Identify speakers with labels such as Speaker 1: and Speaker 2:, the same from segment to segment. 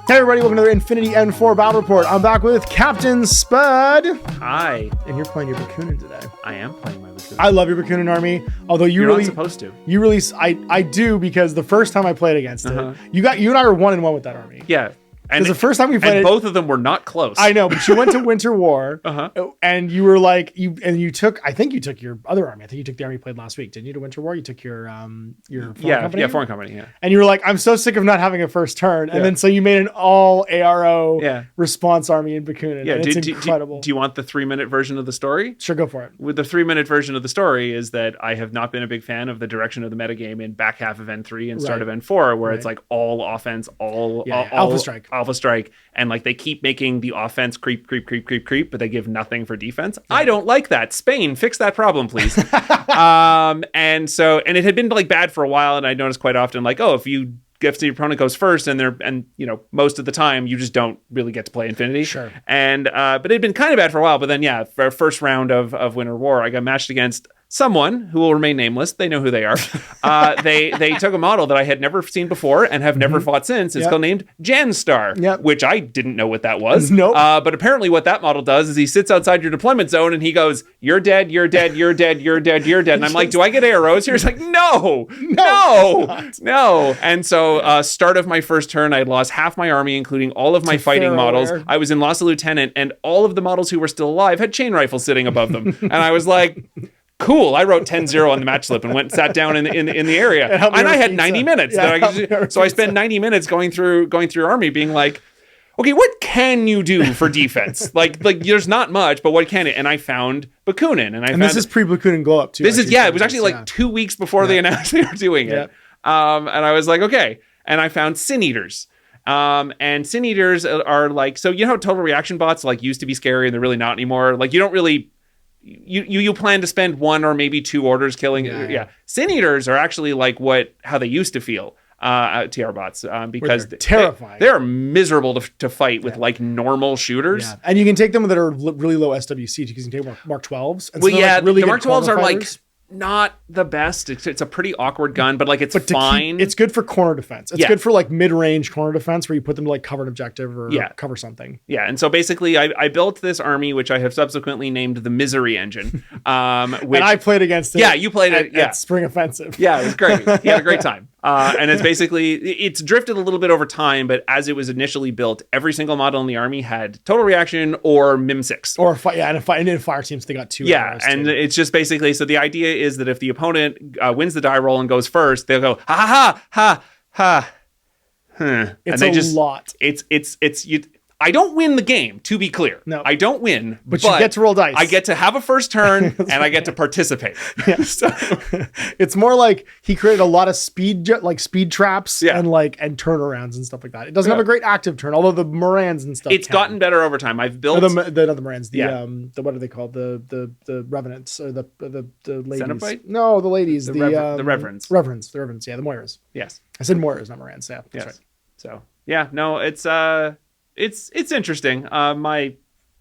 Speaker 1: Hey everybody, welcome to the Infinity N4 Battle Report. I'm back with Captain Spud.
Speaker 2: Hi.
Speaker 1: And you're playing your Bakunin today.
Speaker 2: I am playing my Bakunin.
Speaker 1: I love your Bakunin army, although you're
Speaker 2: not supposed to.
Speaker 1: You really, I do, because the first time I played against it, you and I were 1-1 with that army.
Speaker 2: Yeah.
Speaker 1: Because the first time we played
Speaker 2: and
Speaker 1: it,
Speaker 2: both of them were not close.
Speaker 1: I know, but you went to Winter War, and you were like, you took, I think you took your other army. I think you took the army you played last week, didn't you? To Winter War, you took your foreign company.
Speaker 2: Yeah, foreign company. Yeah.
Speaker 1: And you were like, I'm so sick of not having a first turn, and then so you made an all ARO response army in Bakunin.
Speaker 2: Yeah,
Speaker 1: and it's incredible.
Speaker 2: Do you want the 3-minute version of the story?
Speaker 1: Sure, go for it.
Speaker 2: With the 3-minute version of the story is that I have not been a big fan of the direction of the metagame in back half of N3 and start of N4, where it's like all offense, all alpha strike. And like they keep making the offense creep, but they give nothing for defense. I don't like that. Spain, fix that problem, please. And it had been like bad for a while, and I noticed quite often like, if your opponent goes first, and most of the time you just don't really get to play Infinity. Sure. And but it had been kind of bad for a while. But then for our first round of Winter War, I got matched against someone who will remain nameless. They know who they are. They took a model that I had never seen before and have never fought since. It's called named Janstar, which I didn't know what that was.
Speaker 1: Nope.
Speaker 2: But apparently what that model does is he sits outside your deployment zone and he goes, "You're dead, you're dead, you're dead, you're dead, you're dead." And I'm like, "Do I get arrows here?" He's like, no. And so start of my first turn, I had lost half my army, including all of my fighting models. I was in loss of lieutenant, and all of the models who were still alive had chain rifles sitting above them. And I was like, cool. I wrote 10-0 on the match slip and went sat down in the area, and I had 90 minutes. So I spent 90 minutes going through your army, being like, okay, what can you do for defense? like there's not much, but what can it? And I found Bakunin, and
Speaker 1: this is pre-Bakunin glow up too.
Speaker 2: This is it was actually like 2 weeks before they announced they were doing it. And I was like, okay, and I found Sin Eaters. And Sin Eaters are like, so you know how total reaction bots like used to be scary and they're really not anymore. Like you don't really. You plan to spend 1 or maybe 2 orders killing. Sin Eaters are actually like how they used to feel. TR bots because
Speaker 1: they're terrifying.
Speaker 2: They're miserable to fight with like normal shooters.
Speaker 1: Yeah. And you can take them that are really low SWC because you can take Mark 12s. And
Speaker 2: well, the Mark 12s are like not the best. It's a pretty awkward gun, but like it's fine.
Speaker 1: It's good for corner defense. It's good for like mid-range corner defense where you put them to like cover an objective or cover something.
Speaker 2: Yeah, and so basically I built this army, which I have subsequently named the Misery Engine. Which, and
Speaker 1: I played against it.
Speaker 2: Yeah, you played it
Speaker 1: at Spring Offensive.
Speaker 2: Yeah, it was great. You had a great time. And it's drifted a little bit over time, but as it was initially built, every single model in the army had total reaction or MIM6.
Speaker 1: Or and in fire teams, they got 2.
Speaker 2: Yeah, and it's just basically, so the idea is that if the opponent wins the die roll and goes first, they'll go, ha.
Speaker 1: It's
Speaker 2: and
Speaker 1: a lot.
Speaker 2: I don't win the game, to be clear. No. I don't win.
Speaker 1: But you get to roll dice.
Speaker 2: I get to have a first turn, and I get to participate.
Speaker 1: Yeah. So, it's more like he created a lot of speed traps and turnarounds and stuff like that. It doesn't have a great active turn, although the Morans and stuff.
Speaker 2: It's gotten better over time. I've built
Speaker 1: not the Morans. The what are they called? The Revenants or the ladies.
Speaker 2: Cenobite?
Speaker 1: No, the ladies.
Speaker 2: The Reverends.
Speaker 1: Reverends. The Reverends. Yeah, the Moiras.
Speaker 2: Yes.
Speaker 1: I said Moiras, not Morans. Yeah. That's right.
Speaker 2: So it's interesting.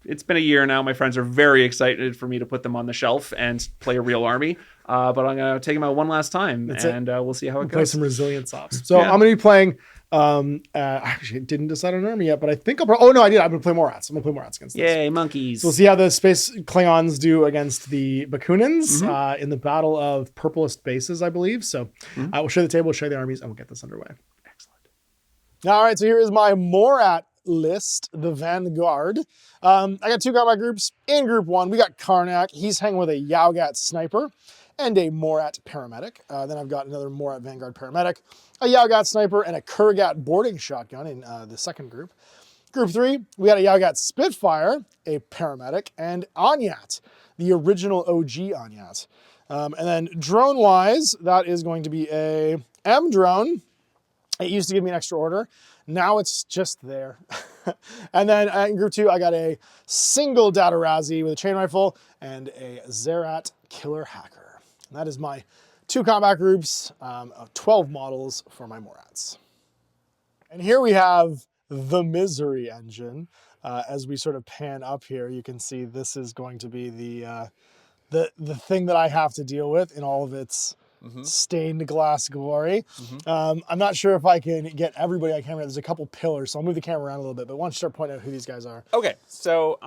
Speaker 2: It's been a year now. My friends are very excited for me to put them on the shelf and play a real army. But I'm gonna take them out one last time, we'll see how it goes.
Speaker 1: Play some resilient softs. So I'm gonna be playing. I actually didn't decide on an army yet, but I think I did. I'm gonna play Morats. I'm gonna play Morats against this.
Speaker 2: Yay, monkeys!
Speaker 1: So we'll see how the Space Klingons do against the Bakunins in the Battle of Purplest Bases, I believe. So we'll show the table, we'll show the armies, and we'll get this underway. Excellent. All right, so here is my Morat list, the Vanguard. I got 2 combat groups. In group 1, we got Karnak. He's hanging with a Yaugat sniper and a Morat paramedic. Then I've got another Morat Vanguard paramedic, a Yaugat sniper, and a Kurgat boarding shotgun in the second group. Group 3, we got a Yaugat Spitfire, a paramedic, and Anyat, the original OG Anyat. And then drone-wise, that is going to be a M drone. It used to give me an extra order. Now it's just there. And then in group 2, I got a single Datarazzi with a chain rifle and a Zerat killer hacker. And that is my 2 combat groups of 12 models for my Morats. And here we have the Misery Engine. As we sort of pan up here, you can see this is going to be the thing that I have to deal with in all of its stained glass glory. I'm not sure if I can get everybody on camera. There's a couple pillars, so I'll move the camera around a little bit, but why don't you start pointing out who these guys are?
Speaker 2: Okay, so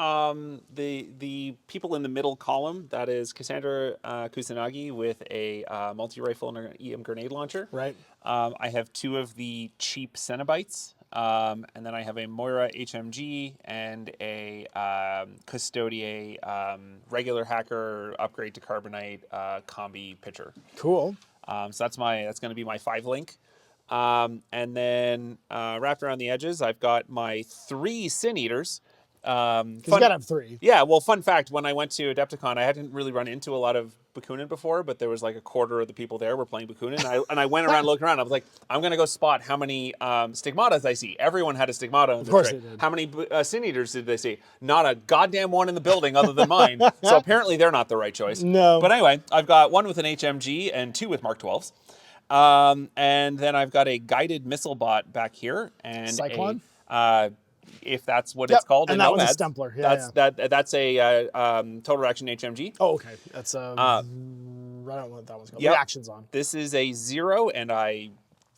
Speaker 2: the people in the middle column, that is Cassandra Kusanagi with a multi-rifle and an EM grenade launcher.
Speaker 1: Right.
Speaker 2: I have 2 of the cheap Cenobites, and then I have a Moira HMG and a Custodier regular hacker upgrade to Carbonite combi pitcher.
Speaker 1: Cool.
Speaker 2: So that's going to be my 5-link. And then wrapped around the edges, I've got my 3 Sin Eaters.
Speaker 1: You gotta have 3.
Speaker 2: Yeah, well, fun fact, when I went to Adepticon, I hadn't really run into a lot of Bakunin before, but there was like a quarter of the people there were playing Bakunin. And I went around looking around. I was like, I'm going to go spot how many Stigmatas I see. Everyone had a Stigmata.
Speaker 1: Of course they did.
Speaker 2: How many Sin Eaters did they see? Not a goddamn one in the building other than mine. So apparently they're not the right choice.
Speaker 1: No.
Speaker 2: But anyway, I've got 1 with an HMG and 2 with Mark 12s. And then I've got a guided missile bot back here. And
Speaker 1: Cyclone?
Speaker 2: If that's what it's called.
Speaker 1: And that was a Stempler. Yeah,
Speaker 2: that's a total reaction HMG.
Speaker 1: Oh, okay. That's I don't know what that one's called. Yep. Reactions on.
Speaker 2: This is a 0, and I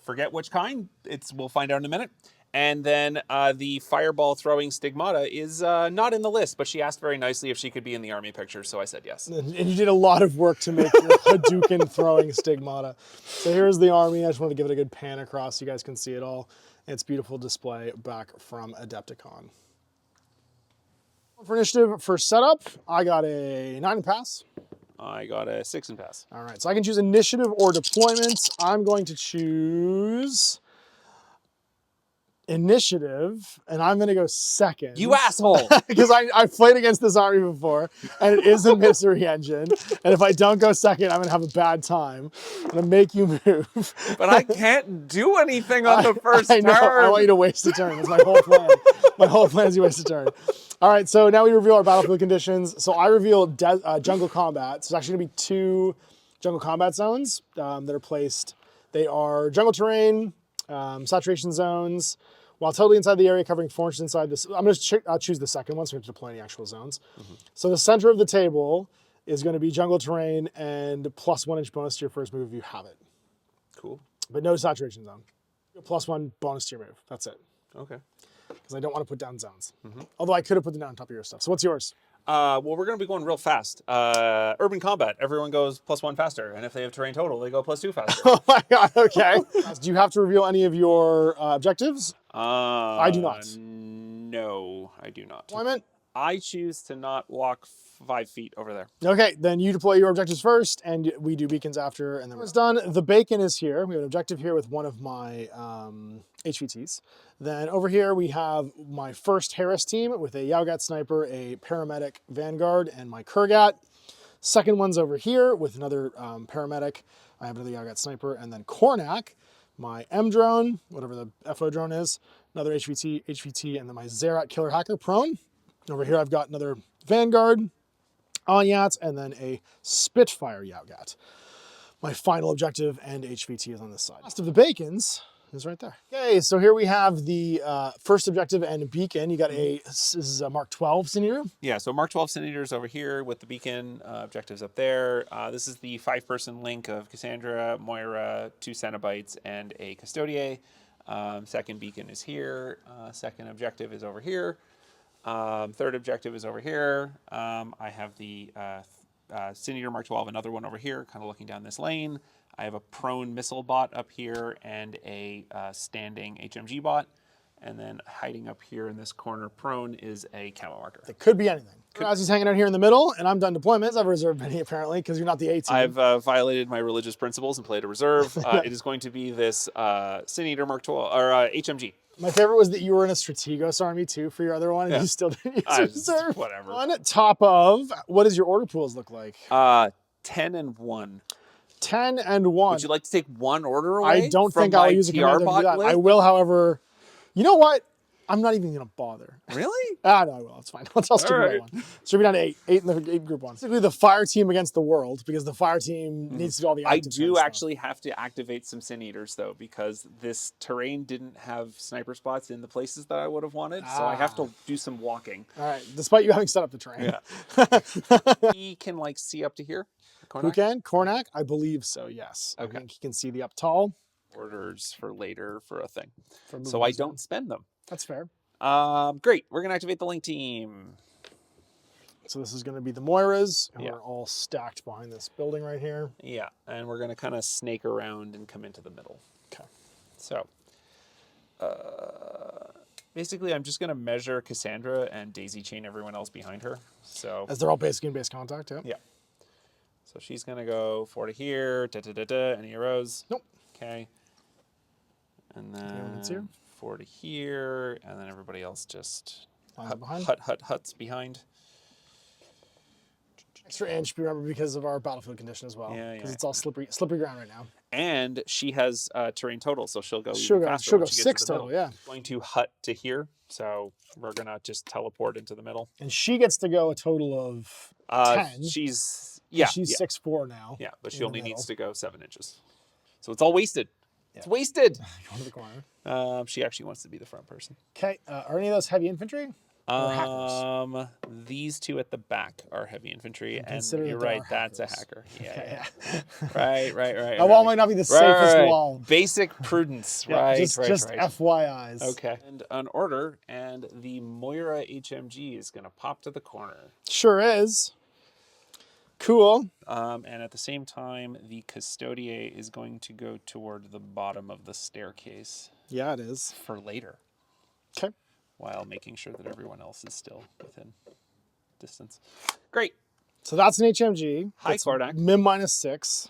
Speaker 2: forget which kind. We'll find out in a minute. And then the fireball throwing Stigmata is not in the list, but she asked very nicely if she could be in the army picture, so I said yes.
Speaker 1: And you did a lot of work to make your Hadouken throwing Stigmata. So here's the army. I just wanted to give it a good pan across so you guys can see it all. It's beautiful display back from Adepticon. For initiative, for setup, I got a 9 and pass.
Speaker 2: I got a 6 and pass.
Speaker 1: All right, so I can choose initiative or deployment. I'm going to choose initiative, and I'm going to go second.
Speaker 2: You asshole!
Speaker 1: Because I've played against this army before, and it is a misery engine. And if I don't go second, I'm going to have a bad time. I'm going to make you move.
Speaker 2: But I can't do anything on the first turn.
Speaker 1: I want you to waste a turn. That's my whole plan. My whole plan is you waste a turn. All right, so now we reveal our battlefield conditions. So I reveal jungle combat. So it's actually going to be 2 jungle combat zones that are placed. They are jungle terrain, saturation zones, while totally inside the area, covering 4 inches inside this. I'm going to choose the second one, so we have to deploy any actual zones. So the center of the table is going to be jungle terrain and plus 1 inch bonus to your first move if you have it.
Speaker 2: Cool.
Speaker 1: But no saturation zone. Plus 1 bonus to your move. That's it.
Speaker 2: Okay.
Speaker 1: Because I don't want to put down zones. Although I could have put them down on top of your stuff. So what's yours?
Speaker 2: Well, we're going to be going real fast. Urban combat, everyone goes +1 faster. And if they have terrain total, they go +2 faster.
Speaker 1: Oh my God, okay. Do you have to reveal any of your objectives? I do not.
Speaker 2: No, I do not.
Speaker 1: Deployment?
Speaker 2: I choose to not walk 5 feet over there.
Speaker 1: Okay, then you deploy your objectives first, and we do beacons after, and then when it's done, the bacon is here. We have an objective here with one of my HVTs. Then over here, we have my first Harris team with a Yaugat sniper, a paramedic Vanguard, and my Kurgat. Second one's over here with another paramedic. I have another Yaugat sniper, and then Kornak, my M drone, whatever the FO drone is, another HVT, and then my Zerat killer hacker prone. Over here, I've got another Vanguard, Onyat, and then a Spitfire Yaugat. My final objective and HVT is on this side. Last of the bacons is right there. Okay, so here we have the first objective and beacon. You got this is a Mark 12 Sin Eater.
Speaker 2: Yeah, so Mark 12 Sin Eaters over here with the beacon, objectives up there. This is the 5-person link of Cassandra, Moira, 2 Cenobites, and a Custodier. Second beacon is here. Second objective is over here. Third objective is over here. I have the Sin Eater Mark 12, another one over here, kind of looking down this lane. I have a prone missile bot up here and a standing HMG bot. And then hiding up here in this corner prone is a camo marker.
Speaker 1: It could be anything. Ozzy's hanging out here in the middle, and I'm done deployments. I've reserved many, apparently, because you're not the A team.
Speaker 2: I've violated my religious principles and played a reserve. It is going to be this Sin Eater Mark 12, or HMG.
Speaker 1: My favorite was that you were in a Strategos army, too, for your other one, and you still didn't use reserve.
Speaker 2: Whatever.
Speaker 1: On top of, what does your order pools look like?
Speaker 2: 10 and 1.
Speaker 1: 10 and 1.
Speaker 2: Would you like to take one order away?
Speaker 1: I don't think I'll use a commander to do that. I will, however, you know what? I'm not even going to bother.
Speaker 2: Really?
Speaker 1: No, I will. It's fine. I'll stick with one. So we're down to 8. 8 in the 8 group 1. Basically, the fire team against the world, because the fire team needs to do all the active
Speaker 2: I do actually have to activate some Sin Eaters, though, because this terrain didn't have sniper spots in the places that I would have wanted, so I have to do some walking.
Speaker 1: All right, despite you having set up the terrain.
Speaker 2: Yeah. He can, like, see up to here.
Speaker 1: Who can? Kornak? I believe so, yes.
Speaker 2: Okay.
Speaker 1: I think he can see the up tall.
Speaker 2: Orders for later for a thing. So I don't spend them.
Speaker 1: That's fair.
Speaker 2: Great. We're going to activate the link team.
Speaker 1: So this is going to be the Moiras, who are all stacked behind this building right here.
Speaker 2: Yeah, and we're going to kind of snake around and come into the middle.
Speaker 1: Okay.
Speaker 2: So, basically, I'm just going to measure Cassandra and daisy chain everyone else behind her. So
Speaker 1: as they're all basically in base contact, yeah.
Speaker 2: Yeah. So she's going to go 4 to here, da-da-da-da, any arrows?
Speaker 1: Nope.
Speaker 2: Okay. And
Speaker 1: Anyone that's here?
Speaker 2: then 4 to here, and then everybody else just huts behind.
Speaker 1: Extra inch, remember, because of our battlefield condition as well.
Speaker 2: Yeah,
Speaker 1: because it's all slippery ground right now.
Speaker 2: And she has terrain total, so she'll go faster.
Speaker 1: She'll go 6 total, yeah.
Speaker 2: Going to hut to here, so we're going to just teleport into the middle.
Speaker 1: And she gets to go a total of 10.
Speaker 2: She's
Speaker 1: 6'4" now.
Speaker 2: Yeah, but she only needs to go 7 inches. So it's all wasted.
Speaker 1: Yeah.
Speaker 2: It's wasted.
Speaker 1: Go to the corner.
Speaker 2: She actually wants to be the front person.
Speaker 1: Okay, are any of those heavy infantry?
Speaker 2: These two at the back are heavy infantry, and you're
Speaker 1: right,
Speaker 2: that's a hacker. Yeah. Right.
Speaker 1: That wall might not be the safest wall.
Speaker 2: Basic prudence, right?
Speaker 1: Just FYIs.
Speaker 2: Okay. And an order, and the Moira HMG is going to pop to the corner.
Speaker 1: Sure is. Cool.
Speaker 2: And at the same time, the Custodier is going to go toward the bottom of the staircase.
Speaker 1: Yeah, it is.
Speaker 2: For later.
Speaker 1: Okay.
Speaker 2: While making sure that everyone else is still within distance. Great.
Speaker 1: So that's an HMG.
Speaker 2: Hi, Kornak.
Speaker 1: Mim -6.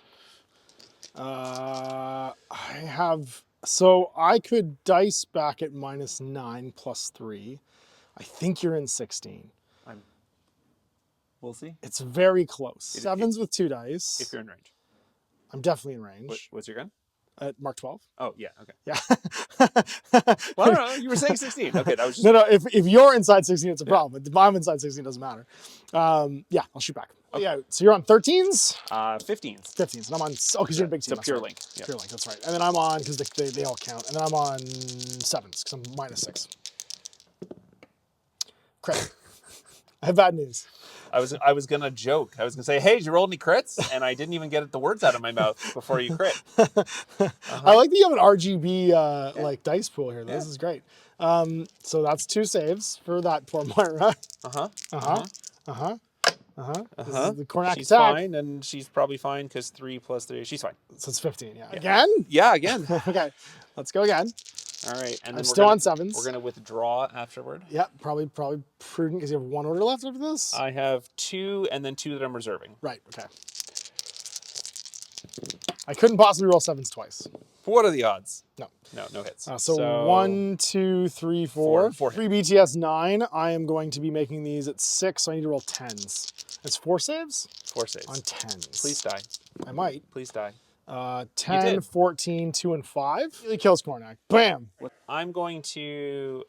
Speaker 1: I could dice back at -9 +3. I think you're in 16.
Speaker 2: We'll see.
Speaker 1: It's very close. 7s with 2 dice.
Speaker 2: If you're in range.
Speaker 1: I'm definitely in range.
Speaker 2: What's your gun?
Speaker 1: At Mark 12.
Speaker 2: Oh, yeah, okay.
Speaker 1: Yeah.
Speaker 2: Well, no, you were saying 16. Okay, that was just...
Speaker 1: No, if you're inside 16, it's a problem. If I'm inside 16, it doesn't matter. Yeah, I'll shoot back. Okay. Yeah, so you're on 13s?
Speaker 2: 15s.
Speaker 1: 15s, and I'm on... Oh, because you're a big team.
Speaker 2: It's a pure link.
Speaker 1: Yeah. Pure link, that's right. And then I'm on, because they all count, and then I'm on 7s, because I'm -6. Crit. I have bad news.
Speaker 2: I was gonna joke. I was gonna say, "Hey, did you roll any crits?" And I didn't even get the words out of my mouth before you crit.
Speaker 1: I like that you have an RGB like dice pool here. This is great. So that's 2 saves for that poor Moira. The Kornak
Speaker 2: She's
Speaker 1: attack.
Speaker 2: fine, and she's probably fine because 3 + 3. She's fine.
Speaker 1: So it's 15. Yeah. Again?
Speaker 2: Yeah, again.
Speaker 1: Okay, let's go again.
Speaker 2: All right, and then
Speaker 1: I'm still on 7s.
Speaker 2: We're gonna withdraw afterward.
Speaker 1: Yeah, probably prudent because you have 1 order left after this.
Speaker 2: I have 2, and then 2 that I'm reserving.
Speaker 1: Right. Okay. I couldn't possibly roll 7s twice.
Speaker 2: What are the odds?
Speaker 1: No
Speaker 2: hits.
Speaker 1: So 1, 2, 3, 4. 3 BTS 9. I am going to be making these at 6, so I need to roll 10s. That's 4 saves?
Speaker 2: 4 saves.
Speaker 1: On 10s.
Speaker 2: Please die.
Speaker 1: I might.
Speaker 2: Please die.
Speaker 1: 10, 14, 2, and 5. Really kills Kornak. Bam!
Speaker 2: I'm going to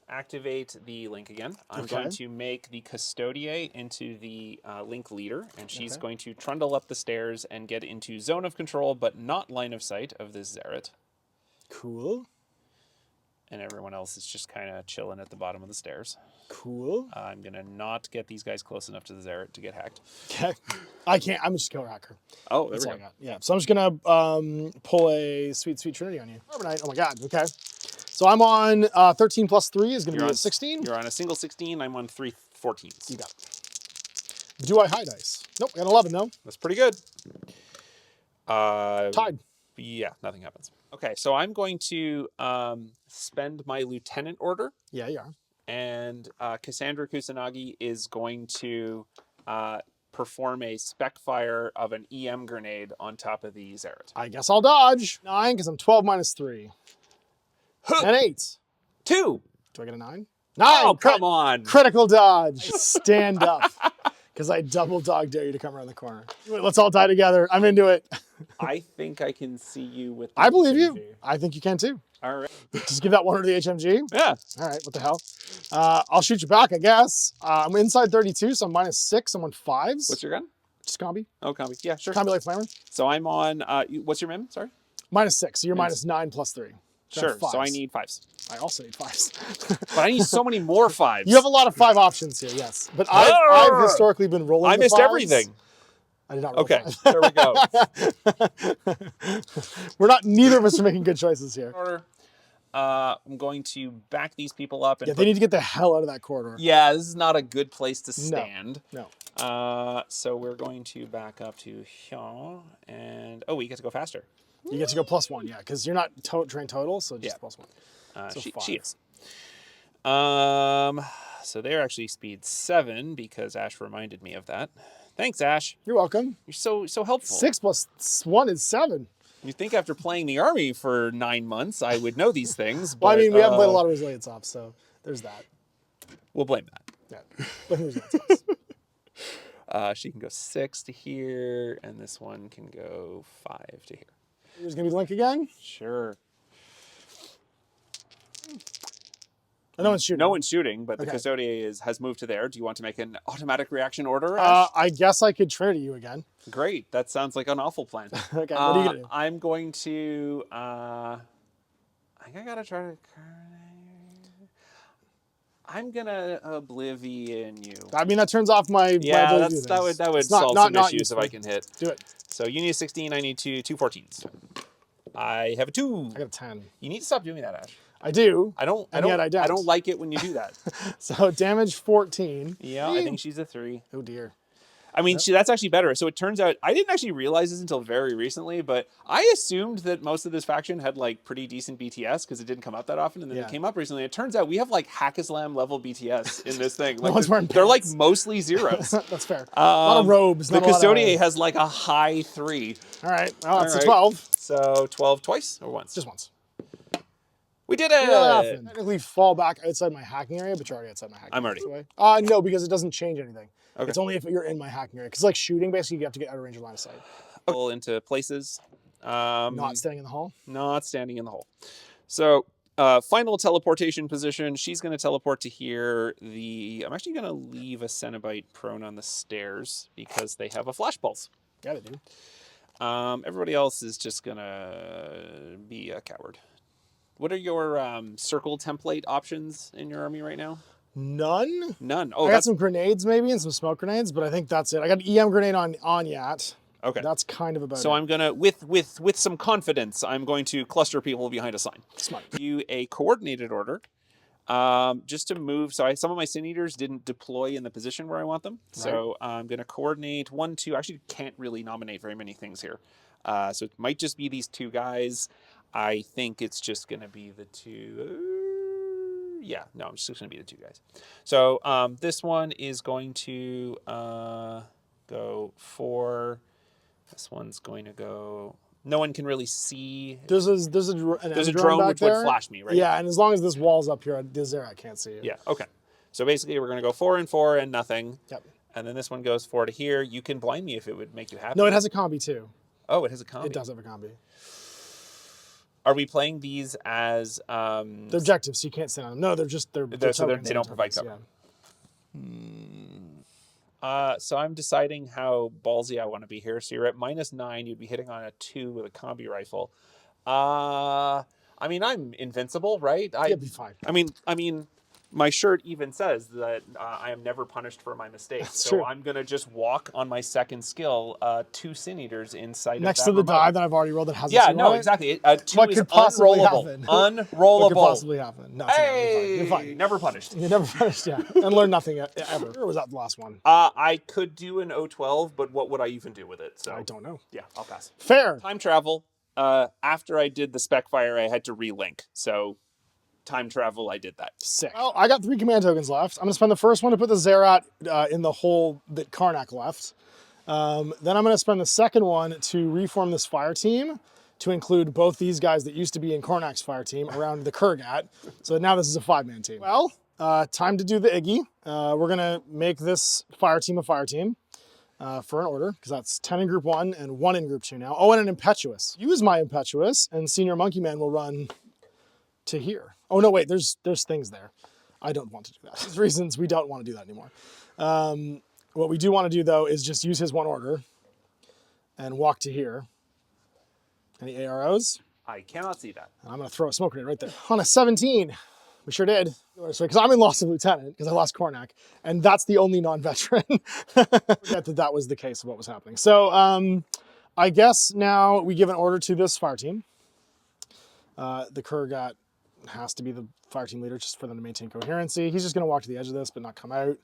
Speaker 2: activate the link again. I'm going to make the Custodier into the link leader, and she's going to trundle up the stairs and get into zone of control, but not line of sight of this Zerat.
Speaker 1: Cool.
Speaker 2: And everyone else is just kind of chilling at the bottom of the stairs.
Speaker 1: Cool.
Speaker 2: I'm going to not get these guys close enough to the Zerat to get hacked.
Speaker 1: Okay. I can't. I'm just a killer hacker.
Speaker 2: Oh,
Speaker 1: that's all I got. Yeah. So I'm just going to pull a sweet Trinity on you. Carbonite. Oh, my God. Okay. So I'm on 13 + 3 is going to be a 16.
Speaker 2: You're on a single 16. I'm on 3 14s.
Speaker 1: You got it. Do I high dice? Nope. I got 11, though.
Speaker 2: That's pretty good.
Speaker 1: Tied.
Speaker 2: Yeah, nothing happens. Okay, so I'm going to spend my lieutenant order.
Speaker 1: Yeah, you are.
Speaker 2: And Cassandra Kusanagi is going to perform a spec fire of an EM grenade on top of the Zerat.
Speaker 1: I guess I'll dodge. 9, because I'm 12 - 3. And 8.
Speaker 2: 2.
Speaker 1: Do I get a 9? 9!
Speaker 2: Oh, come on.
Speaker 1: Critical dodge. Stand up. Because I double dog dare you to come around the corner. Let's all die together. I'm into it.
Speaker 2: I think I can see you with the
Speaker 1: I believe
Speaker 2: HMG.
Speaker 1: you. I think you can too.
Speaker 2: All right.
Speaker 1: Just give that 1 order to the HMG.
Speaker 2: Yeah.
Speaker 1: All right. What the hell? I'll shoot you back, I guess. I'm inside 32, so I'm -6. I'm on 5s.
Speaker 2: What's your gun?
Speaker 1: Just combi.
Speaker 2: Oh, combi. Yeah, sure.
Speaker 1: Combi light flamer.
Speaker 2: So I'm on, what's your mim? Sorry?
Speaker 1: -6. So you're -9 + 3.
Speaker 2: Sure. So I need 5s.
Speaker 1: I also need 5s.
Speaker 2: But I need so many more 5s.
Speaker 1: You have a lot of 5 options here, yes. But I've historically been rolling
Speaker 2: I missed everything.
Speaker 1: I did not roll
Speaker 2: Okay,
Speaker 1: 5.
Speaker 2: there we go.
Speaker 1: Neither of us are making good choices here.
Speaker 2: I'm going to back these people up. And
Speaker 1: they need to get the hell out of that corridor.
Speaker 2: Yeah, this is not a good place to stand.
Speaker 1: No.
Speaker 2: So we're going to back up to here. And, we get to go faster.
Speaker 1: You get to go +1, yeah, because you're not trained total, so just +1. So
Speaker 2: she is. So they're actually speed 7 because Ash reminded me of that. Thanks, Ash.
Speaker 1: You're welcome.
Speaker 2: You're so helpful.
Speaker 1: 6 + 1 is 7.
Speaker 2: You think after playing the army for 9 months, I would know these things. But,
Speaker 1: well, I mean, we haven't played a lot of resilience ops, so there's that.
Speaker 2: We'll blame that.
Speaker 1: Yeah, blame resilience ops.
Speaker 2: She can go 6 to here, and this one can go 5 to here.
Speaker 1: There's gonna be Link again.
Speaker 2: Sure.
Speaker 1: No one's shooting.
Speaker 2: No one's shooting, but the Custodier has moved to there. Do you want to make an automatic reaction order,
Speaker 1: Ash? I guess I could Trinity you again.
Speaker 2: Great. That sounds like an awful plan.
Speaker 1: Okay, what are you going to do?
Speaker 2: I'm going to... I think I got to try to... I'm going to Oblivion you.
Speaker 1: I mean, that turns off my...
Speaker 2: Yeah, that would solve some issues if I can hit.
Speaker 1: Do it.
Speaker 2: So you need a 16, I need two 14s. I have a 2.
Speaker 1: I got a 10.
Speaker 2: You need to stop doing that, Ash.
Speaker 1: I do.
Speaker 2: I don't like it when you do that.
Speaker 1: So damage 14.
Speaker 2: Yeah, I think she's a 3.
Speaker 1: Oh dear.
Speaker 2: I mean, that's actually better. So it turns out, I didn't actually realize this until very recently, but I assumed that most of this faction had like pretty decent BTS because it didn't come up that often, and then it came up recently. It turns out we have like Hackislam level BTS in this thing. Like they're like mostly zeros.
Speaker 1: That's fair. A lot of robes.
Speaker 2: The Custodier has like a high 3.
Speaker 1: All right. Oh, it's a 12.
Speaker 2: So 12 twice or once?
Speaker 1: Just once.
Speaker 2: We did it!
Speaker 1: Technically fall back outside my hacking area, but you're already outside my hacking area.
Speaker 2: I'm already.
Speaker 1: No, because it doesn't change anything.
Speaker 2: Okay.
Speaker 1: It's only if you're in my hacking area. Because like shooting, basically, you have to get out of range of line of sight.
Speaker 2: Pull into places.
Speaker 1: Not standing in the hall?
Speaker 2: Not standing in the hall. So, final teleportation position. She's going to teleport to here. I'm actually going to leave a Cenobite prone on the stairs because they have a flash pulse.
Speaker 1: Yeah, they do.
Speaker 2: Everybody else is just going to be a coward. What are your circle template options in your army right now?
Speaker 1: None.
Speaker 2: Oh,
Speaker 1: I got some grenades maybe and some smoke grenades, but I think that's it. I got an EM grenade on Yat.
Speaker 2: Okay.
Speaker 1: That's kind of about it.
Speaker 2: So I'm going to, with some confidence, I'm going to cluster people behind a sign.
Speaker 1: Smart.
Speaker 2: Do a coordinated order just to move. So some of my Sin Eaters didn't deploy in the position where I want them. Right. So I'm going to coordinate 1, 2. Actually, can't really nominate very many things here. So it might just be these 2 guys. I think it's just going to be the 2. Yeah, no, I'm just going to be the 2 guys. So this one is going to go 4. This one's going to go... No one can really see.
Speaker 1: There's a drone
Speaker 2: which would flash me, right?
Speaker 1: Yeah, and as long as this wall's up here, I can't see it.
Speaker 2: Yeah, okay. So basically, we're going to go 4 and 4 and nothing.
Speaker 1: Yep.
Speaker 2: And then this one goes 4 to here. You can blind me if it would make you happy.
Speaker 1: No, it has a combi too.
Speaker 2: Oh, it has a combi.
Speaker 1: It does have a combi.
Speaker 2: Are we playing these as...
Speaker 1: They're objectives, so you can't stand on them. No, they're tokens.
Speaker 2: They don't provide cover. Yeah. So I'm deciding how ballsy I want to be here. So you're at -9. You'd be hitting on a 2 with a combi rifle. I mean, I'm invincible, right?
Speaker 1: You'd be fine.
Speaker 2: I mean, my shirt even says that I am never punished for my mistakes.
Speaker 1: That's
Speaker 2: so
Speaker 1: true.
Speaker 2: I'm going to just walk on my second skill 2 Sin Eaters inside
Speaker 1: next
Speaker 2: of
Speaker 1: to the
Speaker 2: remote.
Speaker 1: die that I've already rolled that has
Speaker 2: Yeah, no, exactly. 2
Speaker 1: what
Speaker 2: is
Speaker 1: could possibly
Speaker 2: unrollable.
Speaker 1: happen?
Speaker 2: Unrollable.
Speaker 1: What could possibly happen? No,
Speaker 2: hey,
Speaker 1: you're fine.
Speaker 2: Never punished.
Speaker 1: You're never punished, yeah. And learn nothing ever. Or was that the last one?
Speaker 2: I could do an 012, but what would I even do with it? So
Speaker 1: I don't know.
Speaker 2: Yeah, I'll pass.
Speaker 1: Fair.
Speaker 2: Time travel. After I did the spec fire, I had to relink. So time travel, I did that.
Speaker 1: Sick. Well, I got 3 command tokens left. I'm going to spend the first one to put the Zerat in the hole that Karnak left. Then I'm going to spend the second one to reform this fire team to include both these guys that used to be in Karnak's fire team around the Kurgat. So now this is a 5-man team. Well, time to do the Iggy. We're going to make this fire team a fire team for an order, because that's 10 in group 1 and 1 in group 2 now. Oh, and an Impetuous. Use my Impetuous, and Senior Monkey Man will run to here. Oh, no, wait, there's things there. I don't want to do that. There's reasons we don't want to do that anymore. What we do want to do, though, is just use his 1 order and walk to here. Any AROs?
Speaker 2: I cannot see that.
Speaker 1: I'm going to throw a smoke grenade right there. On a 17, We sure did. Because I'm in loss of lieutenant, because I lost Cornac, and that's the only non-veteran. Forget that was the case of what was happening. So I guess now we give an order to this fire team. The Kurgat has to be the fire team leader just for them to maintain coherency. He's just going to walk to the edge of this, but not come out.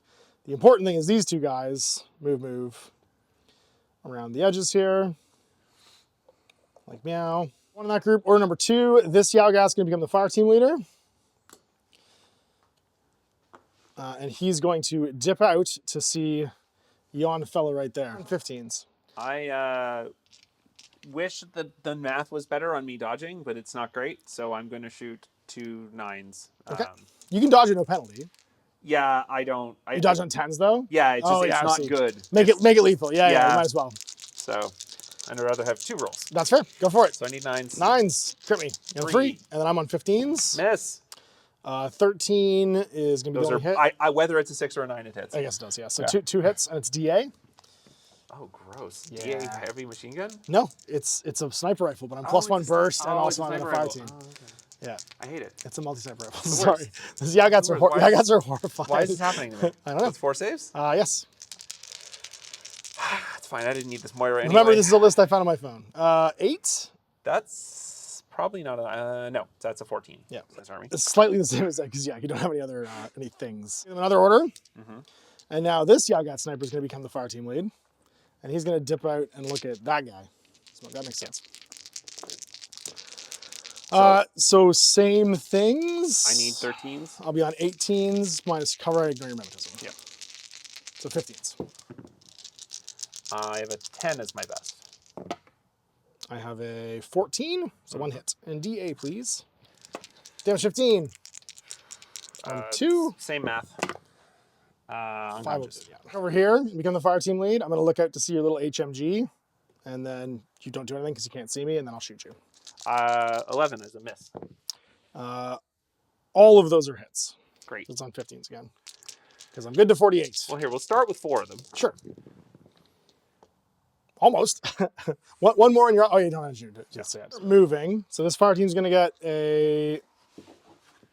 Speaker 1: The important thing is these two guys move around the edges here. Like meow. One in that group. Order number 2, this Yao-Gat's going to become the fire team leader. And he's going to dip out to see yon fellow right there. 15s.
Speaker 2: I wish that the math was better on me dodging, but it's not great. So I'm going to shoot 2 9s.
Speaker 1: Okay. You can dodge at no penalty.
Speaker 2: Yeah, I don't.
Speaker 1: You dodge on 10s though?
Speaker 2: Yeah, it's just it's not good.
Speaker 1: Make it lethal. Yeah, you might as well.
Speaker 2: So I'd rather have 2 rolls.
Speaker 1: That's fair. Go for it.
Speaker 2: So I need 9s.
Speaker 1: 9s. Crit me. 3. And then I'm on 15s.
Speaker 2: Miss.
Speaker 1: 13 is going to be the only hit.
Speaker 2: Whether it's a 6 or a 9, it hits.
Speaker 1: I guess it does, yeah. So 2 hits, and it's DA.
Speaker 2: Oh, gross. Yeah. DA heavy machine gun?
Speaker 1: No, it's a sniper rifle, but I'm +1 burst, and also I'm on a fire team. Oh, okay. Yeah.
Speaker 2: I hate it.
Speaker 1: It's a multi-sniper rifle. Sorry. These Yao-Gats are horrifying.
Speaker 2: Why is this happening to me?
Speaker 1: I don't know.
Speaker 2: It's 4 saves?
Speaker 1: Yes.
Speaker 2: It's fine. I didn't need this Moira anyway.
Speaker 1: Remember, this is a list I found on my phone. 8?
Speaker 2: That's probably not a... no, that's a 14.
Speaker 1: Yeah.
Speaker 2: That's army.
Speaker 1: It's slightly the same as that, because, yeah, you don't have any other any things. Another order. And now this Yao-Gat sniper is going to become the fire team lead. And he's going to dip out and look at that guy. So that makes sense. So same things.
Speaker 2: I need 13s.
Speaker 1: I'll be on 18s minus cover. I ignore your magnetism.
Speaker 2: Yeah.
Speaker 1: So 15s.
Speaker 2: I have a 10 as my best.
Speaker 1: I have a 14, so 1 hit. And DA, please. Damage 15. 2.
Speaker 2: Same math.
Speaker 1: 5 yeah. Over here, become the fire team lead. I'm going to look out to see your little HMG, and then you don't do anything because you can't see me, and then I'll shoot you.
Speaker 2: 11 is a miss.
Speaker 1: All of those are hits.
Speaker 2: Great.
Speaker 1: It's on 15s again, because I'm good to 48.
Speaker 2: Well, here, we'll start with 4 of them.
Speaker 1: Sure. Almost. One more and you're... Oh, you don't have to shoot it. Just moving. So this fire team's going to get a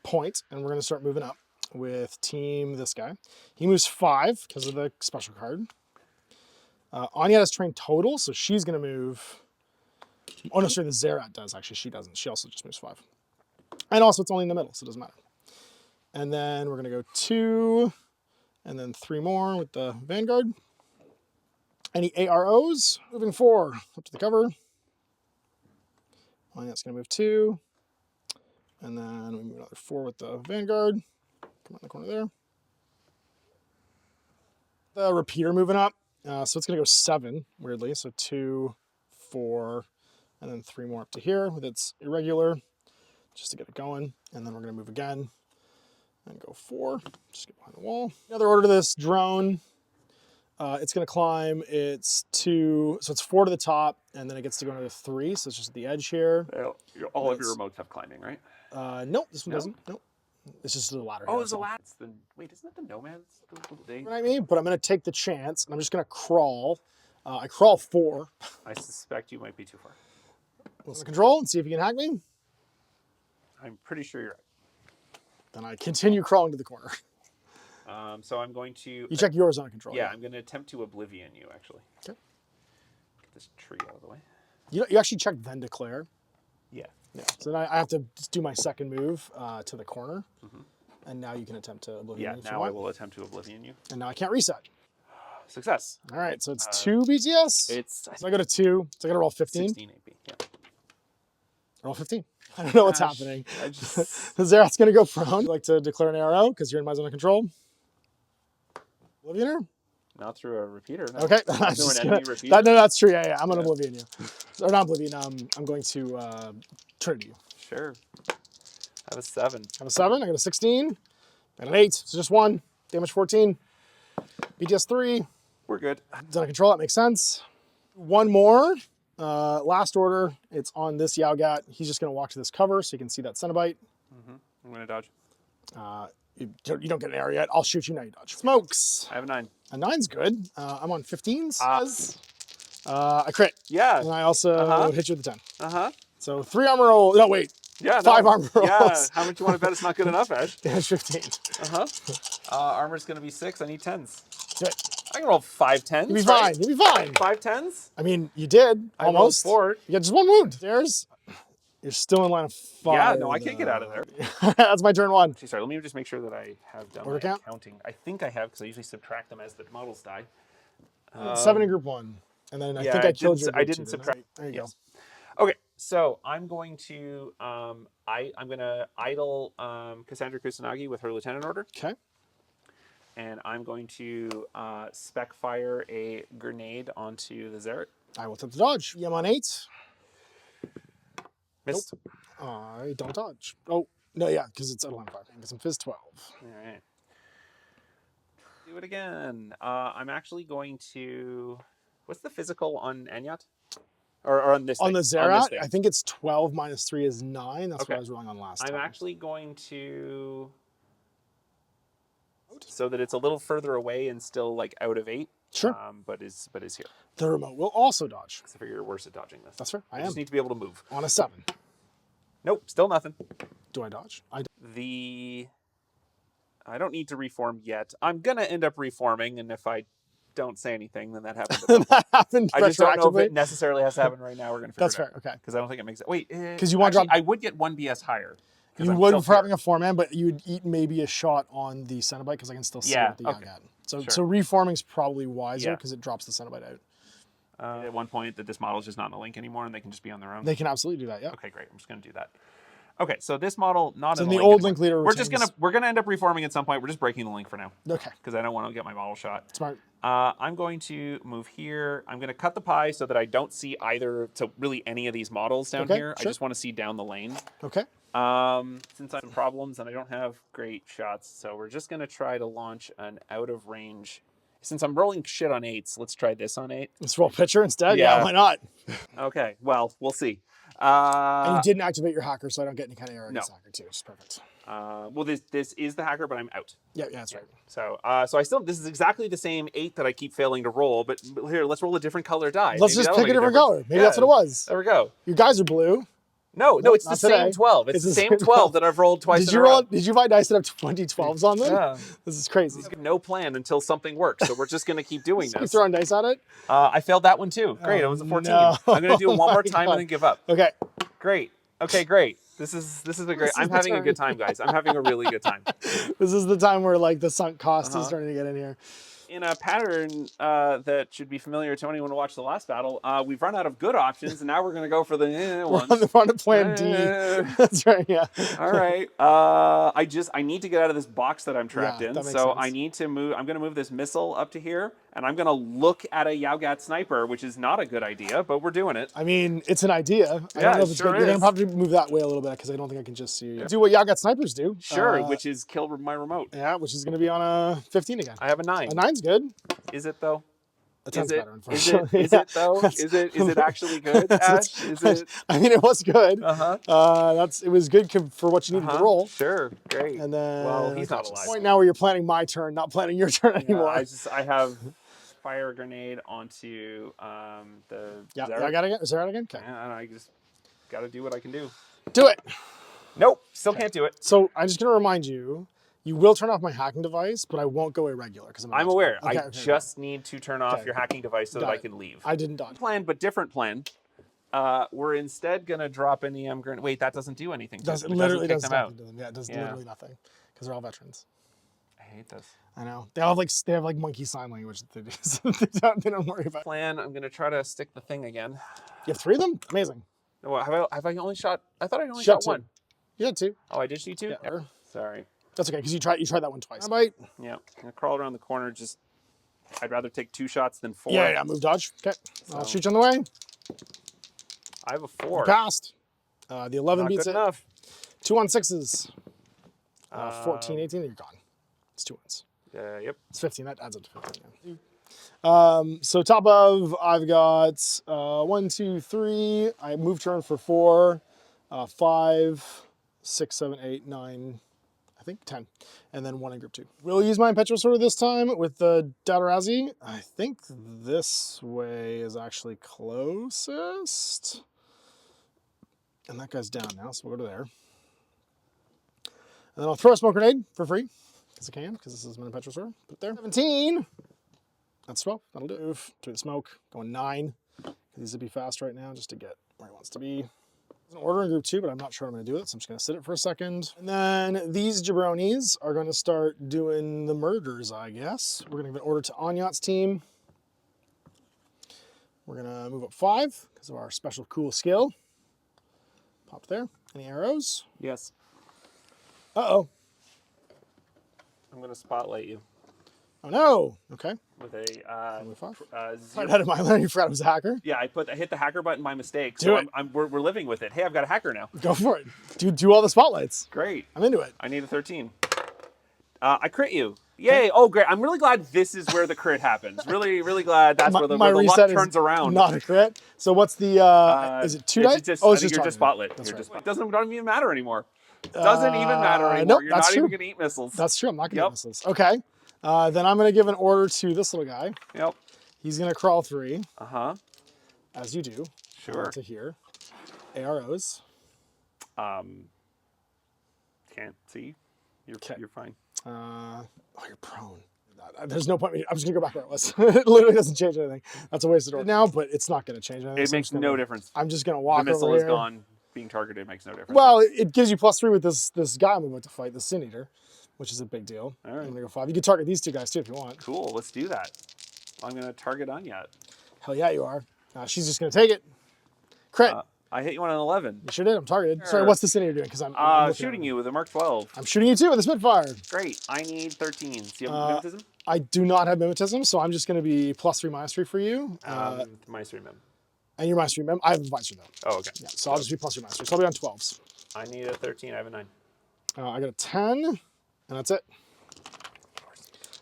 Speaker 1: point, and we're going to start moving up with team this guy. He moves 5 because of the special card. Anya has trained total, so she's going to move... Oh, no, sorry, the Zerat does, actually. She doesn't. She also just moves 5. And also, it's only in the middle, so it doesn't matter. And then we're going to go 2, and then 3 more with the Vanguard. Any AROs? Moving 4 up to the cover. Anya's going to move 2. And then we move another 4 with the Vanguard. Come on the corner there. The repeater moving up. So it's going to go 7, weirdly. So 2, 4, and then 3 more up to here with its irregular, just to get it going. And then we're going to move again and go 4. Just get behind the wall. Another order to this drone. It's going to climb. It's 2, so it's 4 to the top, and then it gets to go another 3. So it's just at the edge here.
Speaker 2: All of your remotes have climbing, right?
Speaker 1: Nope, this one doesn't. Nope. It's just the ladder.
Speaker 2: Oh, it's a ladder. Wait, isn't that the Nomads?
Speaker 1: You know what I mean? But I'm going to take the chance, and I'm just going to crawl. I crawl 4.
Speaker 2: I suspect you might be too far.
Speaker 1: Let's control and see if you can hack me.
Speaker 2: I'm pretty sure you're right.
Speaker 1: Then I continue crawling to the corner.
Speaker 2: So I'm going to...
Speaker 1: You check yours on control.
Speaker 2: Yeah, I'm going to attempt to oblivion you, actually.
Speaker 1: Okay.
Speaker 2: Get this tree out of the way.
Speaker 1: You actually checked then declare.
Speaker 2: Yeah.
Speaker 1: Yeah. So then I have to just do my second move to the corner. And now you can attempt to oblivion me.
Speaker 2: Yeah, now I will attempt to oblivion you.
Speaker 1: And now I can't reset.
Speaker 2: Success.
Speaker 1: All right, so it's 2 BTS. So I go to 2. So I got to roll 15.
Speaker 2: 16 AP, yeah.
Speaker 1: Roll 15. I don't know what's happening. Zerat's going to go prone. I'd like to declare an arrow because you're in my zone of control. Oblivioner?
Speaker 2: Not through a repeater. No.
Speaker 1: Okay.
Speaker 2: Through an enemy repeater?
Speaker 1: No, that's true. Yeah. I'm going to oblivion you. Or not oblivion. I'm going to turn you.
Speaker 2: Sure. I have a 7.
Speaker 1: I have a 7. I got a 16. I got an 8. So just 1. Damage 14. BTS 3.
Speaker 2: We're good.
Speaker 1: Zone of control. That makes sense. 1 more. Last order. It's on this Yao-Gat. He's just going to walk to this cover so you can see that Cenobite.
Speaker 2: I'm going to dodge.
Speaker 1: You don't get an arrow yet. I'll shoot you now. You dodge. Smokes.
Speaker 2: I have a 9.
Speaker 1: A 9's good. I'm on 15s. I crit.
Speaker 2: Yeah.
Speaker 1: And I also hit you with a 10.
Speaker 2: Uh-huh.
Speaker 1: So 3 armor roll. No, wait.
Speaker 2: Yeah,
Speaker 1: 5 armor rolls.
Speaker 2: Yeah, how much you want to bet it's not good enough, Ash?
Speaker 1: Yeah, 15.
Speaker 2: Armor's going to be 6. I need 10s.
Speaker 1: Do it.
Speaker 2: I can roll 5 10s.
Speaker 1: You'll be
Speaker 2: right?
Speaker 1: fine. You'll be fine.
Speaker 2: 5 10s?
Speaker 1: I mean, you did. Almost.
Speaker 2: I rolled 4.
Speaker 1: You got just 1 wound. There's. You're still in line of fire.
Speaker 2: Yeah, no, I can't get out of there.
Speaker 1: That's my turn 1.
Speaker 2: Actually, sorry, let me just make sure that I have done
Speaker 1: Order
Speaker 2: my
Speaker 1: count?
Speaker 2: counting. I think I have, because I usually subtract them as the models die.
Speaker 1: 7 in group 1. And then I think I killed you.
Speaker 2: I didn't subtract.
Speaker 1: There you go.
Speaker 2: Okay, so I'm going to I'm going to idle Cassandra Kusanagi with her lieutenant order.
Speaker 1: Okay.
Speaker 2: And I'm going to spec fire a grenade onto the Zerat.
Speaker 1: I will attempt to dodge. I'm on 8.
Speaker 2: Missed.
Speaker 1: Nope. I don't dodge. Oh, no, yeah, because it's at line 5. Because I'm Fizz 12.
Speaker 2: All right. Do it again. I'm actually going to... What's the physical on Anyat? Or on this
Speaker 1: On
Speaker 2: thing?
Speaker 1: the Zerat, I think it's 12 minus 3 is 9. That's what I was rolling on last time.
Speaker 2: I'm actually going to... So that it's a little further away and still like out of 8.
Speaker 1: Sure.
Speaker 2: But is here.
Speaker 1: The remote will also dodge.
Speaker 2: Because I figure you're worse at dodging this.
Speaker 1: That's fair. I
Speaker 2: just need to be able to move.
Speaker 1: On a 7.
Speaker 2: Nope, still nothing.
Speaker 1: Do I dodge? I
Speaker 2: don't need to reform yet. I'm gonna end up reforming, and if I don't say anything, then that happens.
Speaker 1: That happened.
Speaker 2: I just don't know if it necessarily has to happen right now. We're gonna figure
Speaker 1: That's
Speaker 2: it out.
Speaker 1: fair. Okay.
Speaker 2: Because I don't think it makes it. Wait,
Speaker 1: because you want to drop.
Speaker 2: I would get 1 BS higher.
Speaker 1: You would for having a 4-man, but you'd eat maybe a shot on the Cenobite because I can still see what the Yag at. So reforming's probably wiser because it drops the Cenobite out.
Speaker 2: At one point, that this model is just not in the link anymore, and they can just be on their own.
Speaker 1: They can absolutely do that. Yeah.
Speaker 2: Okay, great. I'm just gonna do that. Okay, so this model not in
Speaker 1: the
Speaker 2: link
Speaker 1: old
Speaker 2: anymore.
Speaker 1: link leader.
Speaker 2: We're gonna end up reforming at some point. We're just breaking the link for now.
Speaker 1: Okay.
Speaker 2: Because I don't want to get my model shot.
Speaker 1: Smart.
Speaker 2: I'm going to move here. I'm going to cut the pie so that I don't see either, so really any of these models down here. Sure. I just want to see down the lane.
Speaker 1: Okay.
Speaker 2: Since I have some problems and I don't have great shots, so we're just going to try to launch an out of range. Since I'm rolling shit on 8s, let's try this on 8.
Speaker 1: Let's roll pitcher instead. Yeah, why not?
Speaker 2: Okay, well, we'll see.
Speaker 1: And you didn't activate your hacker, so I don't get any kind of error against hacker too. Which is perfect.
Speaker 2: Well, this is the hacker, but I'm out.
Speaker 1: Yeah, that's right.
Speaker 2: So, this is exactly the same 8 that I keep failing to roll. But here, let's roll a different color die.
Speaker 1: Let's just pick a different color. Maybe that's what it was.
Speaker 2: There we go.
Speaker 1: You guys are blue.
Speaker 2: No, it's the same 12. It's the same 12 that I've rolled twice in a row.
Speaker 1: Did you buy dice that have 20 12s on them? Yeah. This is crazy.
Speaker 2: No plan until something works, so we're just going to keep doing this.
Speaker 1: You throwing dice at it?
Speaker 2: I failed that one too. Great, it was a 14. No. I'm going to do it one more time and then give up.
Speaker 1: Okay.
Speaker 2: Great. Okay, great. This is a great. I'm having a good time, guys. I'm having a really good time.
Speaker 1: This is the time where like the sunk cost is starting to get in here.
Speaker 2: In a pattern that should be familiar to anyone who watched the last battle, we've run out of good options, and now we're going to go for the ones.
Speaker 1: We're on the plan D. That's right, yeah.
Speaker 2: All right. I need to get out of this box that I'm trapped in, so
Speaker 1: sense.
Speaker 2: I need to move. I'm going to move this missile up to here, and I'm going to look at a Yaugat sniper, which is not a good idea, but we're doing it.
Speaker 1: I mean, it's an idea. I don't know if it's good. You're going to have to move that way a little bit, because I don't think I can just see you. Yeah. Do what Yaugat snipers do.
Speaker 2: Sure, which is kill my remote.
Speaker 1: Yeah, which is going to be on a 15 again.
Speaker 2: I have a 9.
Speaker 1: A 9's good.
Speaker 2: Is it though?
Speaker 1: A 10's better, unfortunately.
Speaker 2: Is it though? Is it actually good, Ash? Is it?
Speaker 1: I mean, it was good. It was good for what you needed to roll.
Speaker 2: Sure, great.
Speaker 1: And then,
Speaker 2: well, he's not alive.
Speaker 1: Point now where you're planning my turn, not planning your turn anymore.
Speaker 2: I have fire a grenade onto the.
Speaker 1: Yeah, I got to get Zerat again. Okay.
Speaker 2: And I just got to do what I can do.
Speaker 1: Do it.
Speaker 2: Nope, still can't do it.
Speaker 1: So I'm just going to remind you. You will turn off my hacking device, but I won't go irregular because
Speaker 2: I'm aware. I just need to turn off your hacking device so that I can leave.
Speaker 1: I didn't dodge.
Speaker 2: Plan, but different plan. We're instead gonna drop an EM grenade. Wait, that doesn't do anything.
Speaker 1: It literally doesn't out. Yeah, it does literally nothing because they're all veterans.
Speaker 2: I hate this.
Speaker 1: I know. They have like monkey sign language that they do. So they don't worry about.
Speaker 2: Plan. I'm gonna try to stick the thing again.
Speaker 1: You have 3 of them? Amazing.
Speaker 2: Well, have I only shot? I thought I only shot 1.
Speaker 1: You had 2.
Speaker 2: Oh, I did shoot 2.
Speaker 1: Yeah.
Speaker 2: Sorry.
Speaker 1: That's okay, because you tried that one twice. I might.
Speaker 2: Yeah. I'm gonna crawl around the corner. I'd rather take 2 shots than 4.
Speaker 1: Yeah. Move dodge. Okay. So, I'll shoot you on the way.
Speaker 2: I have a 4.
Speaker 1: You passed. The 11 beats it.
Speaker 2: Enough.
Speaker 1: 2 on 6s. 14, 18. You're gone. It's 2 wins.
Speaker 2: Yep.
Speaker 1: It's 15. That adds up to 15. Yeah. So top of, I've got 1, 2, 3. I move turn for 4, 5, 6, 7, 8, 9. I think 10, and then 1 in group 2. We'll use my Impetuous Order this time with the Datarazi. I think this way is actually closest. And that guy's down now, so we'll go to there. And then I'll throw a smoke grenade for free, because I can, because this is my petrol store. Put it there. 17. That's 12. That'll do. Oof. Through the smoke. Going 9. He needs to be fast right now, just to get where he wants to be. There's an order in group 2, but I'm not sure I'm going to do it, so I'm just going to sit it for a second. And then these jabronis are going to start doing the murders, I guess. We're going to give an order to Anyat's team. We're going to move up 5 because of our special cool skill. Pop there. Any arrows?
Speaker 2: Yes.
Speaker 1: Uh-oh.
Speaker 2: I'm going to spotlight you.
Speaker 1: Oh, no. Okay.
Speaker 2: With a
Speaker 1: right out of my learning, you forgot I was a hacker.
Speaker 2: Yeah, I hit the hacker button by mistake.
Speaker 1: Do
Speaker 2: so
Speaker 1: it.
Speaker 2: We're living with it. Hey, I've got a hacker now.
Speaker 1: Go for it. Do all the spotlights.
Speaker 2: Great.
Speaker 1: I'm into it.
Speaker 2: I need a 13. I crit you. Yay. Okay. Oh, great. I'm really glad this is where the crit happens. Really, really glad that's where the luck turns around.
Speaker 1: Not a crit. So what's the, is it 2 dice?
Speaker 2: It's just spotlit. That's right. It doesn't even matter anymore. Doesn't even matter anymore.
Speaker 1: Nope,
Speaker 2: You're not even going to eat missiles.
Speaker 1: That's true. I'm not going to eat missiles. Okay. Then I'm going to give an order to this little guy.
Speaker 2: Yep.
Speaker 1: He's going to crawl 3.
Speaker 2: Uh-huh.
Speaker 1: As you do.
Speaker 2: Sure.
Speaker 1: To here. AROs.
Speaker 2: Can't see. You're fine.
Speaker 1: Oh, you're prone. There's no point. I'm just going to go back where it was. It literally doesn't change anything. That's a waste of order now, but it's not going to change anything.
Speaker 2: It makes no difference.
Speaker 1: I'm just going to walk over here.
Speaker 2: The missile is gone. Being targeted makes no difference.
Speaker 1: Well, it gives you +3 with this guy I'm about to fight, the Sin Eater, which is a big deal.
Speaker 2: All right.
Speaker 1: I'm gonna go 5. You can target these 2 guys too if you want.
Speaker 2: Cool, let's do that. I'm gonna target Anyat.
Speaker 1: Hell yeah, you are. She's just gonna take it. Crit.
Speaker 2: I hit you on an 11.
Speaker 1: You sure did. I'm targeted. Sure. Sorry, what's the Sin Eater doing? Because
Speaker 2: I'm shooting you with a Mark 12.
Speaker 1: I'm shooting you too with a Spitfire.
Speaker 2: Great. I need 13. Do you have mimetism?
Speaker 1: I do not have mimetism, so I'm just gonna be +3, -3 for you.
Speaker 2: -3 mem.
Speaker 1: And you're -3 mem. I have a visor though.
Speaker 2: Oh, okay.
Speaker 1: Yeah, so I'll just be +3, -3. So I'll be on 12s.
Speaker 2: I need a 13. I have a 9.
Speaker 1: I got a 10, and that's it.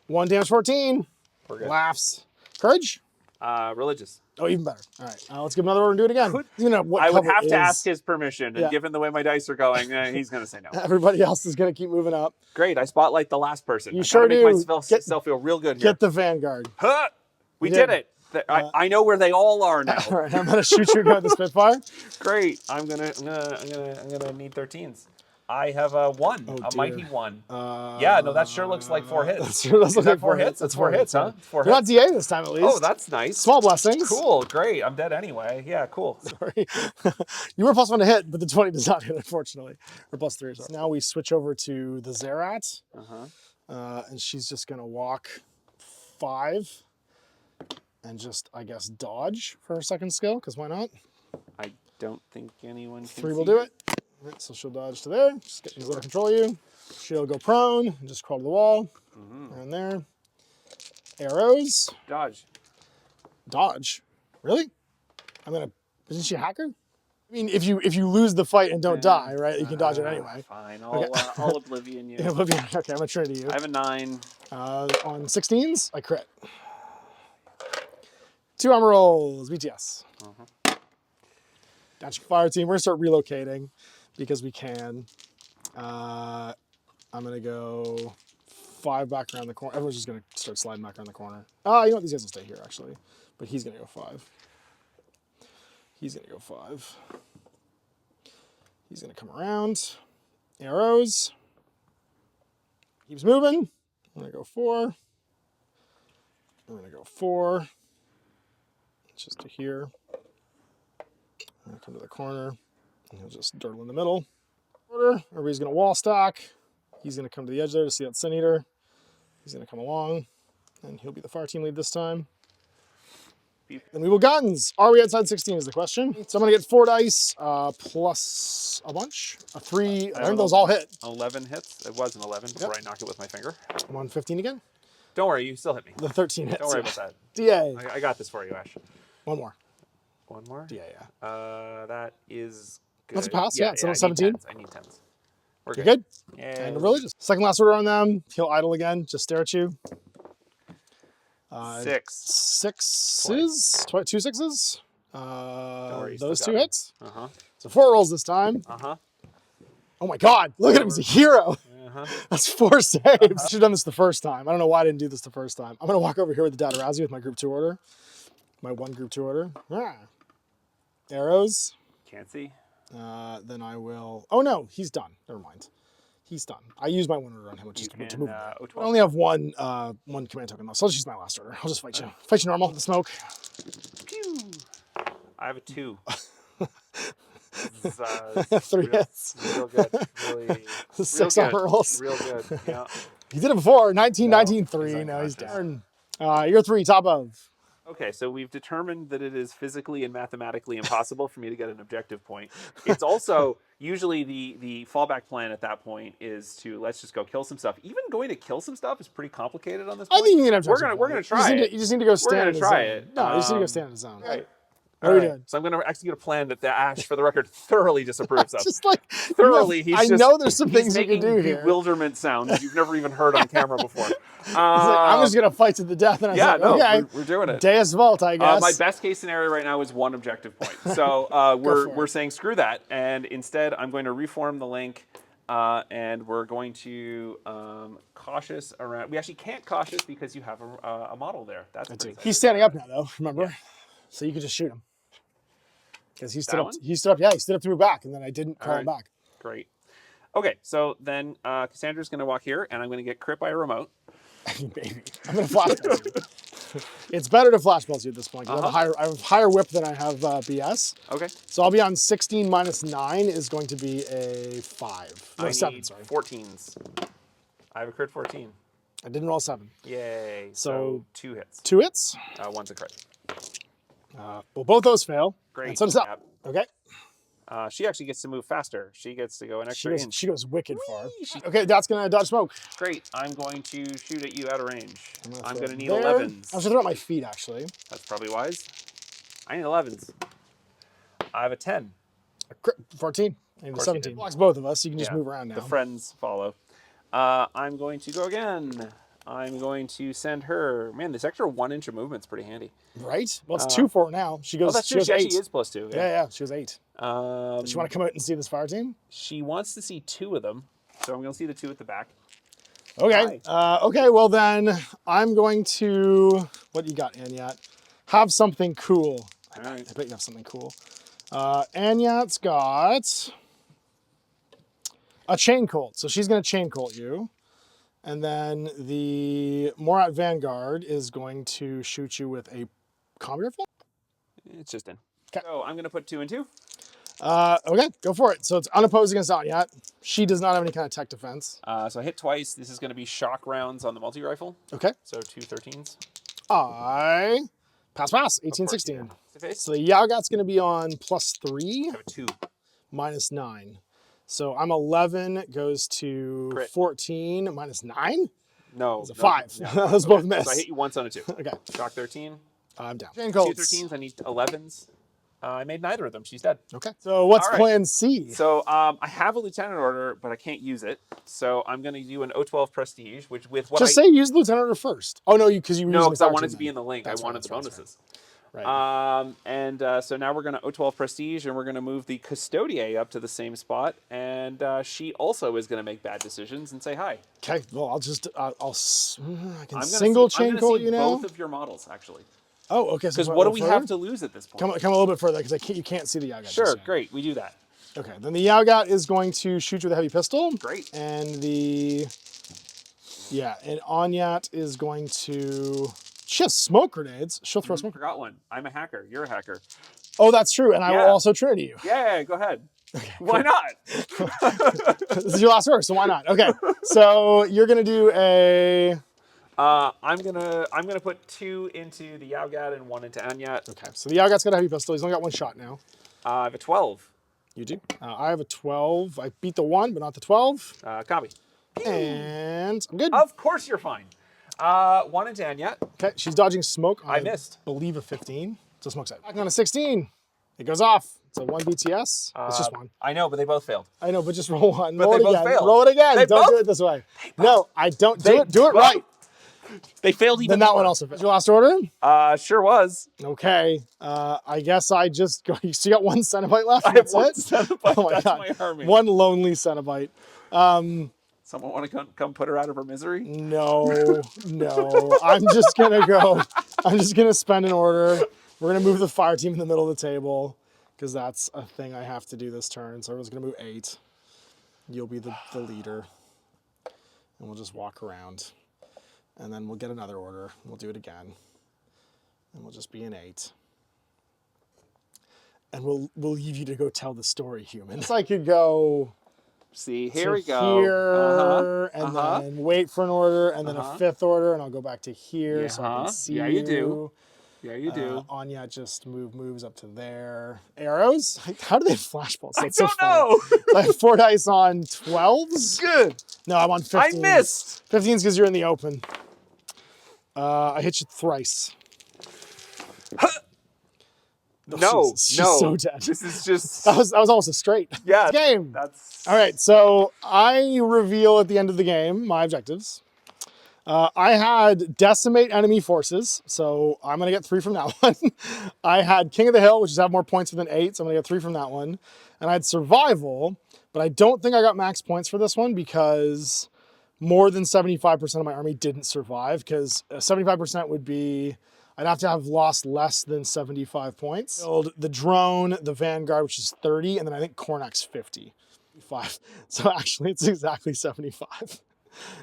Speaker 1: 1 damage, 14.
Speaker 2: We're good.
Speaker 1: Laughs. Courage?
Speaker 2: Religious.
Speaker 1: Oh, even better. All right, let's give another order and do it again.
Speaker 2: I would have to ask his permission, and given the way my dice are going, he's going to say no.
Speaker 1: Everybody else is going to keep moving up.
Speaker 2: Great, I spotlight the last person.
Speaker 1: You sure do.
Speaker 2: Make myself feel real good here.
Speaker 1: Get the Vanguard.
Speaker 2: Huh! We did it. I know where they all are now.
Speaker 1: All right, I'm going to shoot you again with the Spitfire.
Speaker 2: Great. I'm gonna need 13s. I have a 1, a mighty 1. Yeah, no, that sure looks like 4 hits.
Speaker 1: That sure does look like 4 hits.
Speaker 2: That's 4 hits, huh? 4
Speaker 1: You're not DA this time, at least.
Speaker 2: Oh, that's nice.
Speaker 1: Small blessings.
Speaker 2: Cool, great. I'm dead anyway. Yeah, cool.
Speaker 1: Sorry. You were +1 to hit, but the 20 does not hit, unfortunately. Or +3. So now we switch over to the Zerat. And she's just going to walk 5. And just, I guess, dodge for her second skill, because why not?
Speaker 2: I don't think anyone can
Speaker 1: 3 will do it. Right, so she'll dodge to there. Just get to control you. She'll go prone and just crawl to the wall. Around there. Arrows.
Speaker 2: Dodge.
Speaker 1: Dodge? Really? Isn't she a hacker? I mean, if you lose the fight and don't die, right, you can dodge it anyway.
Speaker 2: Fine, I'll Oblivion you.
Speaker 1: Oblivion. Okay, I'm going to Trinity you.
Speaker 2: I have a 9.
Speaker 1: On 16s, I crit. 2 armor rolls, BTS. Gotcha. Fire team, we're gonna start relocating because we can. I'm gonna go 5 back around the corner. Everyone's just gonna start sliding back around the corner. You know what? These guys will stay here actually, but he's gonna go 5. He's gonna go 5. He's gonna come around. Arrows. Keeps moving. I'm gonna go 4. I'm gonna go 4. Just to here. I'm gonna come to the corner, and he'll just dirtle in the middle. Everybody's gonna wall stack. He's gonna come to the edge there to see that Sin Eater. He's gonna come along, and he'll be the fire team lead this time. Then we will guns. Are we outside 16 is the question. So I'm gonna get 4 dice plus a bunch. A 3. I think those all hit.
Speaker 2: 11 hits. It was an 11 before I knocked it with my finger.
Speaker 1: I'm on 15 again.
Speaker 2: Don't worry, you still hit me.
Speaker 1: The 13 hits.
Speaker 2: Don't worry about that.
Speaker 1: DA.
Speaker 2: I got this for you, Ash.
Speaker 1: 1 more.
Speaker 2: 1 more?
Speaker 1: DA, yeah.
Speaker 2: That is good.
Speaker 1: That's a pass, yeah. It's on 17.
Speaker 2: I need 10s. We're
Speaker 1: good. You're good?
Speaker 2: Yeah.
Speaker 1: And religious. Second last order on them. He'll idle again. Just stare at you.
Speaker 2: 6.
Speaker 1: 6s? 2 6s? Those 2 hits?
Speaker 2: Uh-huh.
Speaker 1: So 4 rolls this time.
Speaker 2: Uh-huh.
Speaker 1: Oh my God, look at him, he's a hero. That's 4 saves. I should have done this the first time. I don't know why I didn't do this the first time. I'm gonna walk over here with the Dadarazzi with my group 2 order. My 1 group 2 order. Arrows.
Speaker 2: Can't see.
Speaker 1: then I will... Oh, no, he's done. Never mind. He's done. I used my one order on him, which is to move. I only have one command token, though, so I'll just use my last order. I'll just fight you. Fight you normal, the smoke.
Speaker 2: Pew. I have a 2.
Speaker 1: 3 hits.
Speaker 2: Real good. Really,
Speaker 1: 6 armor rolls.
Speaker 2: Real good, yeah.
Speaker 1: He did it before. 19, 19, 3. Now he's down. You're 3, top of.
Speaker 2: Okay, so we've determined that it is physically and mathematically impossible for me to get an objective point. It's also usually the fallback plan at that point is to let's just go kill some stuff. Even going to kill some stuff is pretty complicated on this point.
Speaker 1: I think you can have
Speaker 2: we're gonna try it.
Speaker 1: You just need to go stand in the zone.
Speaker 2: Try it.
Speaker 1: No, you just need to go stand in the zone.
Speaker 2: Right.
Speaker 1: What are we doing?
Speaker 2: So I'm going to execute a plan that the Ash, for the record, thoroughly disapproves of.
Speaker 1: Just like
Speaker 2: thoroughly,
Speaker 1: I know there's some things you can do here.
Speaker 2: Bewilderment sounds you've never even heard on camera before.
Speaker 1: I'm just going to fight to the death, and okay,
Speaker 2: we're doing it.
Speaker 1: Deus Vult, I guess.
Speaker 2: My best case scenario right now is 1 objective point. So we're saying screw that, and instead I'm going to reform the link. And we're going to cautious around. We actually can't cautious because you have a model there. That's
Speaker 1: He's standing up now, though. Remember, so you could just shoot him because he stood up. He stood up. Yeah, he stood up through back, and then I didn't call him back.
Speaker 2: Great. Okay, so then Cassandra's going to walk here, and I'm going to get crit by a remote.
Speaker 1: Baby, I'm going to flashball you. It's better to flashball you at this point. I have higher whip than I have BS.
Speaker 2: Okay.
Speaker 1: So I'll be on 16 minus 9 is going to be a 5. No, 7, sorry.
Speaker 2: 14s. I have a crit 14.
Speaker 1: I didn't roll 7.
Speaker 2: Yay. So 2 hits.
Speaker 1: 2 hits?
Speaker 2: 1's a crit.
Speaker 1: Well, both those fail.
Speaker 2: Great.
Speaker 1: And so does that. Okay.
Speaker 2: She actually gets to move faster. She gets to go an extra inch.
Speaker 1: She goes wicked far. Okay, that's going to dodge smoke.
Speaker 2: Great. I'm going to shoot at you out of range. I'm going to need 11s.
Speaker 1: I was going to throw at my feet, actually.
Speaker 2: That's probably wise. I need 11s. I have a 10.
Speaker 1: 14. I need a 17. Blocks both of us, so you can just move around now.
Speaker 2: The friends follow. I'm going to go again. I'm going to send her. Man, this extra 1 inch of movement's pretty handy.
Speaker 1: Right? Well, it's 2 for her now. She goes.
Speaker 2: Oh, that's true. She actually is +2.
Speaker 1: Yeah, she was 8. Does she want to come out and see this fire team?
Speaker 2: She wants to see 2 of them, so I'm going to see the 2 at the back.
Speaker 1: Okay. Okay. Well, then I'm going to. What you got, Anyat? Have something cool.
Speaker 2: All right.
Speaker 1: I bet you have something cool. Anyat's got a chain colt, so she's going to chain colt you. And then the Morat Vanguard is going to shoot you with a combi rifle?
Speaker 2: It's just in.
Speaker 1: Okay.
Speaker 2: So I'm going to put 2 and 2.
Speaker 1: Okay, go for it. So it's unopposed against Anyat. She does not have any kind of tech defense.
Speaker 2: So I hit twice. This is going to be shock rounds on the multi-rifle.
Speaker 1: Okay.
Speaker 2: So 2 13s.
Speaker 1: I pass. 18, 16. So the Yagat's going to be on +3.
Speaker 2: I have a 2.
Speaker 1: Minus 9. So I'm 11, goes to
Speaker 2: Crit.
Speaker 1: 14, minus 9?
Speaker 2: No.
Speaker 1: It's a 5. No. Those both miss.
Speaker 2: So I hit you once on a 2.
Speaker 1: Okay.
Speaker 2: Shock 13.
Speaker 1: I'm down.
Speaker 2: 2 13s, I need 11s. I made neither of them. She's dead.
Speaker 1: Okay. So what's plan C?
Speaker 2: So I have a lieutenant order, but I can't use it. So I'm going to do an O12 prestige, which with what
Speaker 1: say use the lieutenant order first. Oh, no, because you
Speaker 2: because I wanted to be in the link. I wanted the bonuses.
Speaker 1: Right.
Speaker 2: So now we're going to O12 prestige, and we're going to move the custodier up to the same spot, and she also is going to make bad decisions and say hi.
Speaker 1: Okay. Well, I'll just I can single chain colt you now.
Speaker 2: Both of your models actually.
Speaker 1: Oh, okay.
Speaker 2: Because what do we have to lose at this point?
Speaker 1: Come a little bit further because you can't see the Yagat.
Speaker 2: Sure, great. We do that.
Speaker 1: Okay. Then the Yagat is going to shoot you with a heavy pistol.
Speaker 2: Great.
Speaker 1: And and Anyat is going to. She has smoke grenades. She'll throw smoke.
Speaker 2: Forgot one. I'm a hacker. You're a hacker.
Speaker 1: Oh, that's true. And I will also Trinity you.
Speaker 2: Yeah, go ahead. Okay, why not?
Speaker 1: This is your last order, so why not? Okay. So you're gonna do a.
Speaker 2: I'm gonna put 2 into the Yagat and 1 into Anyat.
Speaker 1: Okay. So the Yagat's got a heavy pistol. He's only got 1 shot now.
Speaker 2: I have a 12.
Speaker 1: You do. I have a 12. I beat the 1, but not the 12.
Speaker 2: Copy.
Speaker 1: And I'm good.
Speaker 2: Of course you're fine. 1 into Anyat.
Speaker 1: Okay, she's dodging smoke.
Speaker 2: I missed.
Speaker 1: I believe a 15. So smoke's out. On a 16. It goes off. It's a 1 BTS. It's just 1.
Speaker 2: I know, but they both failed.
Speaker 1: I know, but just roll 1.
Speaker 2: But
Speaker 1: roll
Speaker 2: they
Speaker 1: it
Speaker 2: both
Speaker 1: again.
Speaker 2: failed.
Speaker 1: Roll it again.
Speaker 2: They
Speaker 1: Don't
Speaker 2: both?
Speaker 1: do it this way. No, I don't. Do it right.
Speaker 2: They failed even
Speaker 1: Then that one also failed. Your last order?
Speaker 2: Sure was.
Speaker 1: Okay. I guess I just go. So you got 1 Cenobite left?
Speaker 2: I have 1
Speaker 1: it?
Speaker 2: Cenobite.
Speaker 1: Oh my
Speaker 2: That's
Speaker 1: God.
Speaker 2: my army.
Speaker 1: 1 lonely Cenobite.
Speaker 2: Someone want to come put her out of her misery?
Speaker 1: No. I'm just going to go. I'm just going to spend an order. We're going to move the fire team in the middle of the table. because that's a thing I have to do this turn. So I was going to move 8. You'll be the leader. And we'll just walk around. And then we'll get another order. We'll do it again. And we'll just be an 8. And we'll leave you to go tell the story, human. So I could go...
Speaker 3: See, here we go.
Speaker 1: Here, and then wait for an order, and then a 5th order, and I'll go back to here so I can see you.
Speaker 3: You do. Yeah, you do.
Speaker 1: Anya just moves up to there. Arrows? How do they have flashballs? That's
Speaker 3: I don't know.
Speaker 1: I have 4 dice on 12s.
Speaker 3: Good.
Speaker 1: No, I'm on 15s.
Speaker 3: I missed.
Speaker 1: 15s because you're in the open. I hit you thrice.
Speaker 3: No,
Speaker 1: she's
Speaker 3: no.
Speaker 1: so dead.
Speaker 3: This is just...
Speaker 1: That was almost a straight.
Speaker 3: Yeah.
Speaker 1: Game.
Speaker 3: That's...
Speaker 1: All right, so I reveal at the end of the game my objectives. I had decimate enemy forces, so I'm going to get 3 from that one. I had King of the Hill, which is have more points than 8, so I'm going to get 3 from that one. And I had survival, but I don't think I got max points for this one because more than 75% of my army didn't survive, because 75% would be... I'd have to have lost less than 75 points. The drone, the Vanguard, which is 30, and then I think Kornak's 50. 5. So actually, it's exactly 75.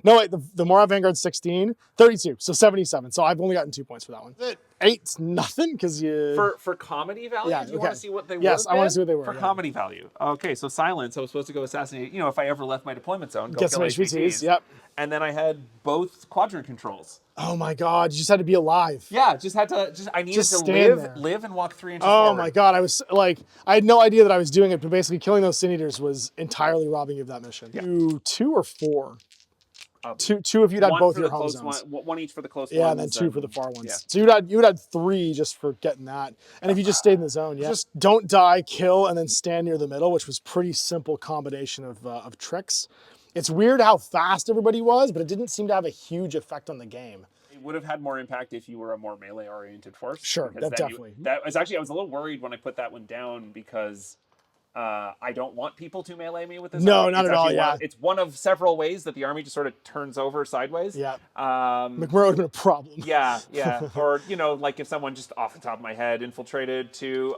Speaker 1: No, wait, the Morat Vanguard's 16, 32, so 77. So I've only gotten 2 points for that one. 8's nothing, because you...
Speaker 3: For comedy value?
Speaker 1: Yeah,
Speaker 3: do you want to see what they were?
Speaker 1: Yes, I want to see what they were.
Speaker 3: For comedy value. Okay, so silence. I was supposed to go assassinate, if I ever left my deployment zone, go
Speaker 1: get
Speaker 3: kill
Speaker 1: some HVTs, yep.
Speaker 3: And then I had both quadrant controls.
Speaker 1: Oh my God, you just had to be alive.
Speaker 3: Yeah, I needed to live and walk 3 inches
Speaker 1: Oh
Speaker 3: forward.
Speaker 1: my God, I had no idea that I was doing it, but basically killing those Sin Eaters was entirely robbing you of that mission. Yeah. 2 or 4? Two if you'd had both your home zones.
Speaker 3: One each for the close ones.
Speaker 1: Yeah, and then 2 for the far ones.
Speaker 3: Yeah.
Speaker 1: So you would had 3 just for getting that. And if you just stayed in the zone, just don't die, kill, and then stand near the middle, which was pretty simple combination of tricks. It's weird how fast everybody was, but it didn't seem to have a huge effect on the game.
Speaker 3: It would have had more impact if you were a more melee-oriented force.
Speaker 1: Sure, definitely.
Speaker 3: I was a little worried when I put that one down because I don't want people to melee me with this.
Speaker 1: No, not at all.
Speaker 3: It's one of several ways that the army just sort of turns over sideways.
Speaker 1: Yeah. McMurray would have been a problem.
Speaker 3: Yeah. Or like if someone just off the top of my head infiltrated 2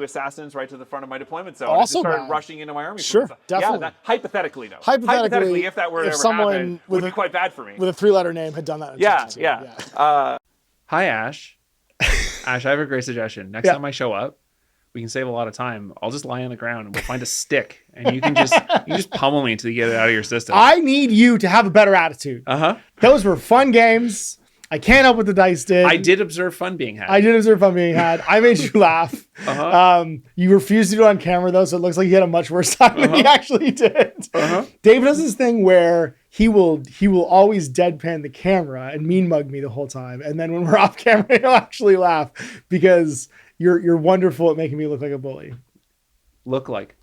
Speaker 3: assassins right to the front of my deployment zone, and just started rushing into my army.
Speaker 1: Sure, definitely.
Speaker 3: Yeah, hypothetically though.
Speaker 1: Hypothetically,
Speaker 3: if that were to ever happen, would be quite bad for me.
Speaker 1: With a 3-letter name had done that.
Speaker 3: Yeah.
Speaker 2: Hi, Ash. Ash, I have a great suggestion. Next time I show up, we can save a lot of time. I'll just lie on the ground and we'll find a stick, and you can just pummel me until you get it out of your system.
Speaker 1: I need you to have a better attitude. Those were fun games. I can't help what the dice did.
Speaker 2: I did observe fun being had.
Speaker 1: I made you laugh. You refused to do it on camera though, so it looks like you had a much worse time than he actually did. David does this thing where he will always deadpan the camera and mean mug me the whole time, and then when we're off camera, he'll actually laugh because you're wonderful at making me look like a bully.
Speaker 2: Look like.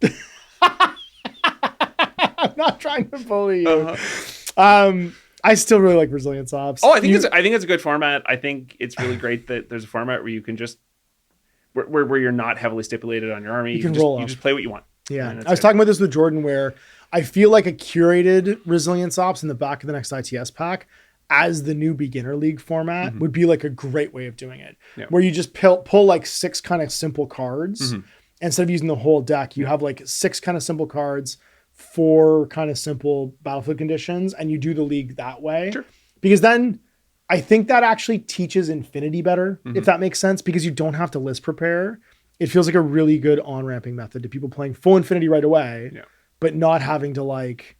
Speaker 1: I'm not trying to bully you. I still really like Resilience Ops.
Speaker 2: Oh, I think it's a good format. I think it's really great that there's a format where you can just where you're not heavily stipulated on your army. You just play what you want.
Speaker 1: Yeah. I was talking about this with Jordan where I feel like a curated Resilience Ops in the back of the next ITS pack as the new beginner league format would be like a great way of doing it. Yeah. Where you just pull like 6 kind of simple cards. Instead of using the whole deck, you have like 6 kind of simple cards, 4 kind of simple battlefield conditions, and you do the league that way.
Speaker 2: Sure.
Speaker 1: Because then I think that actually teaches Infinity better, if that makes sense, because you don't have to list prepare. It feels like a really good on-ramping method to people playing full Infinity right away, but not having to like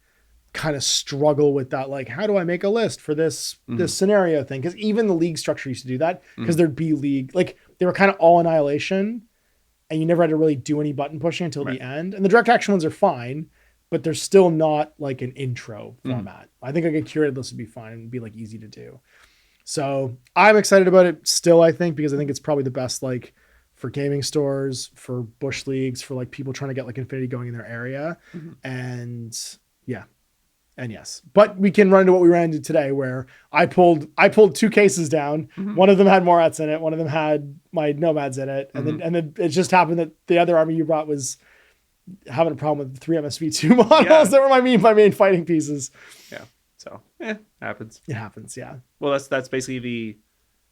Speaker 1: kind of struggle with that, like, how do I make a list for this scenario thing? Because even the league structure used to do that, because there'd be league, like they were kind of all Annihilation, and you never had to really do any button pushing until the end. And the direct action ones are fine, but they're still not like an intro format. I think like a curated list would be fine and be like easy to do. So I'm excited about it still, I think, because I think it's probably the best like for gaming stores, for bush leagues, for like people trying to get like Infinity going in their area. And yeah. And yes, but we can run into what we ran into today where I pulled 2 cases down. One of them had Morats in it. One of them had my Nomads in it. And then it just happened that the other army you brought was having a problem with the 3 MSV2 models that were my main fighting pieces.
Speaker 2: Yeah. So happens.
Speaker 1: It happens. Yeah.
Speaker 2: Well, that's basically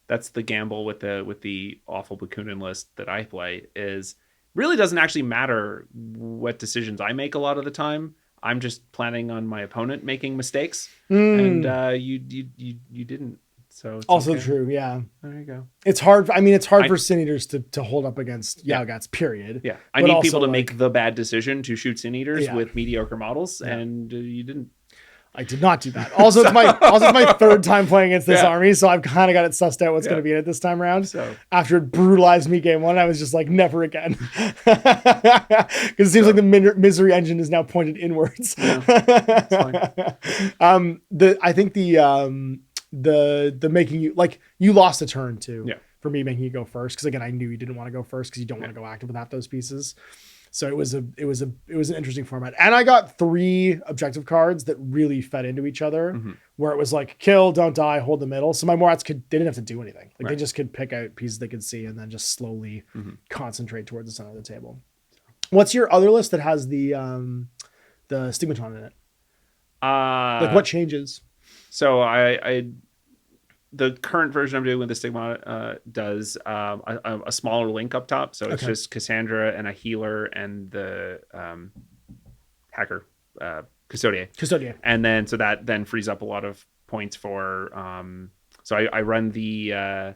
Speaker 2: that's the gamble with the awful Bakunin list that I play is really doesn't actually matter what decisions I make a lot of the time. I'm just planning on my opponent making mistakes, and you didn't. So it's
Speaker 1: also
Speaker 2: okay.
Speaker 1: true. Yeah.
Speaker 2: There you go.
Speaker 1: It's hard. I mean, it's hard for Sin Eaters to hold up against Yaogats, period.
Speaker 2: Yeah. I need people to make the bad decision to shoot Sin Eaters with mediocre models, and you didn't. I
Speaker 1: did not do that. Also, it's my third time playing against this army, so I've kind of got it sussed out what's going to be in it this time around. So after it brutalized me game one, I was just like, never again, because it seems like the misery engine is now pointed inwards. Yeah, that's fine. I think the making you like you lost a turn too. Yeah. For me making you go first, because again I knew you didn't want to go first because you don't want to go active with half those pieces. So it was an interesting format, and I got 3 objective cards that really fed into each other, where it was like kill, don't die, hold the middle. So my Morats they didn't have to do anything. Like they just could pick out pieces they could see and then just slowly concentrate towards the center of the table. What's your other list that has the Stigmaton in it? Like what changes?
Speaker 2: So the current version I'm doing with the Stigmata does a smaller link up top. So it's just Cassandra and a healer and the hacker, Custodier. And then so that then frees up a lot of points for. So I run the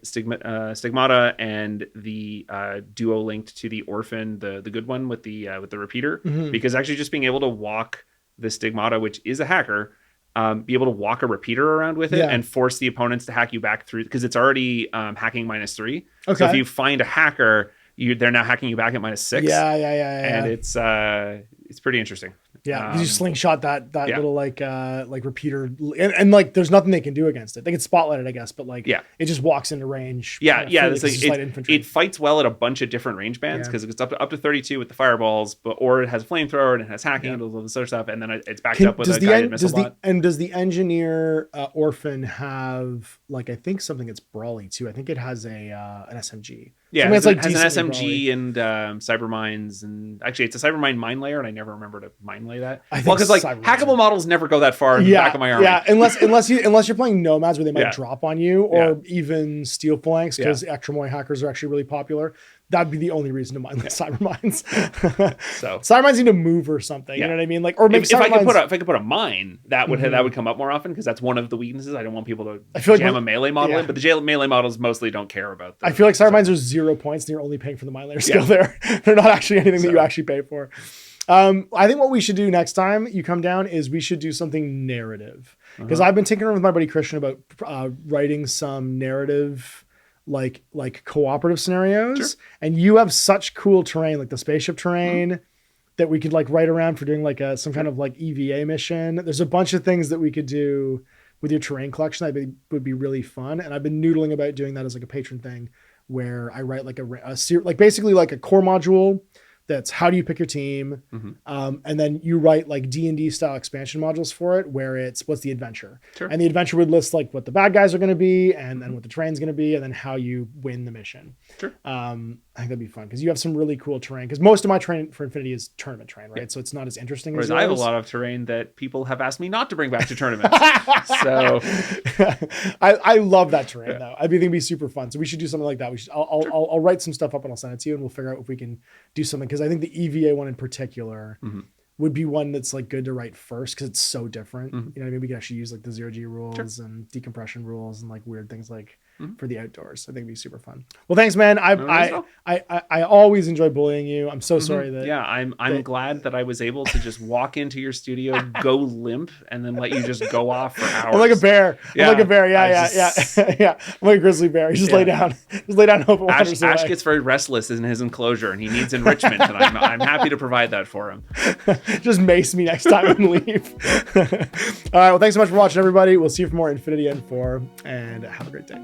Speaker 2: Stigmata and the duo linked to the Orphan, the good one with the repeater, because actually just being able to walk the Stigmata, which is a hacker. Be able to walk a repeater around with it and force the opponents to hack you back through, because it's already hacking -3. Okay. So if you find a hacker, they're now hacking you back at -6.
Speaker 1: Yeah.
Speaker 2: And it's pretty interesting.
Speaker 1: Yeah, you slingshot that little like repeater, and like there's nothing they can do against it. They can spotlight it, I guess, but like it just walks into range.
Speaker 2: It fights well at a bunch of different range bands because it's up to 32 with the fireballs, or it has flamethrower and it has hacking and all this other stuff, and then it's backed up with a guided missile bot.
Speaker 1: Does the engineer Orphan have like I think something that's brawly too? I think it has an SMG.
Speaker 2: Yeah, it has an SMG and cyber mines, and actually it's a cyber mine layer, and I never remember to mine lay that. Because like hackable models never go that far in the back of my army. Yeah,
Speaker 1: unless you're playing Nomads where they might drop on you, or even steel flanks, because Extramoy hackers are actually really popular. That'd be the only reason to mine the cyber mines. So cyber mines need to move or something. You know what I mean? Like, or maybe if I
Speaker 2: could put a mine, that would come up more often, because that's one of the weaknesses. I don't want people to jam a melee model in, but the melee models mostly don't care about that.
Speaker 1: I feel like cyber mines are 0 points, and you're only paying for the mine layer skill there. They're not actually anything that you actually pay for. I think what we should do next time you come down is we should do something narrative, because I've been tinkering with my buddy Christian about writing some narrative like cooperative scenarios, and you have such cool terrain, like the spaceship terrain that we could like write around for doing like some kind of like EVA mission. There's a bunch of things that we could do with your terrain collection that would be really fun, and I've been noodling about doing that as like a patron thing, where I write like like basically like a core module that's how do you pick your team, and then you write like D&D style expansion modules for it, where it's what's the adventure, and the adventure would list like what the bad guys are going to be, and then what the terrain's going to be, and then how you win the mission. I think that'd be fun, because you have some really cool terrain, because most of my terrain for Infinity is tournament terrain, right? So it's not as interesting.
Speaker 2: Whereas I have a lot of terrain that people have asked me not to bring back to tournaments. So
Speaker 1: I love that terrain though. I think it'd be super fun. So we should do something like that. I'll write some stuff up and I'll send it to you, and we'll figure out if we can do something, because I think the EVA one in particular would be one that's like good to write first, because it's so different. You know what I mean? We can actually use like the 0G rules and decompression rules and like weird things like for the outdoors. I think it'd be super fun. Well, thanks, man. I always enjoy bullying you. I'm so sorry that.
Speaker 2: Yeah, I'm glad that I was able to just walk into your studio, go limp, and then let you just go off for hours.
Speaker 1: I'm like a bear. Yeah. I'm like a bear. Yeah. I'm like a grizzly bear. You just lay down. Just lay down and hope it wanders away.
Speaker 2: Ash gets very restless in his enclosure, and he needs enrichment, and I'm happy to provide that for him.
Speaker 1: Just mace me next time and leave. All right. Well, thanks so much for watching, everybody. We'll see you for more Infinity N4, and have a great day.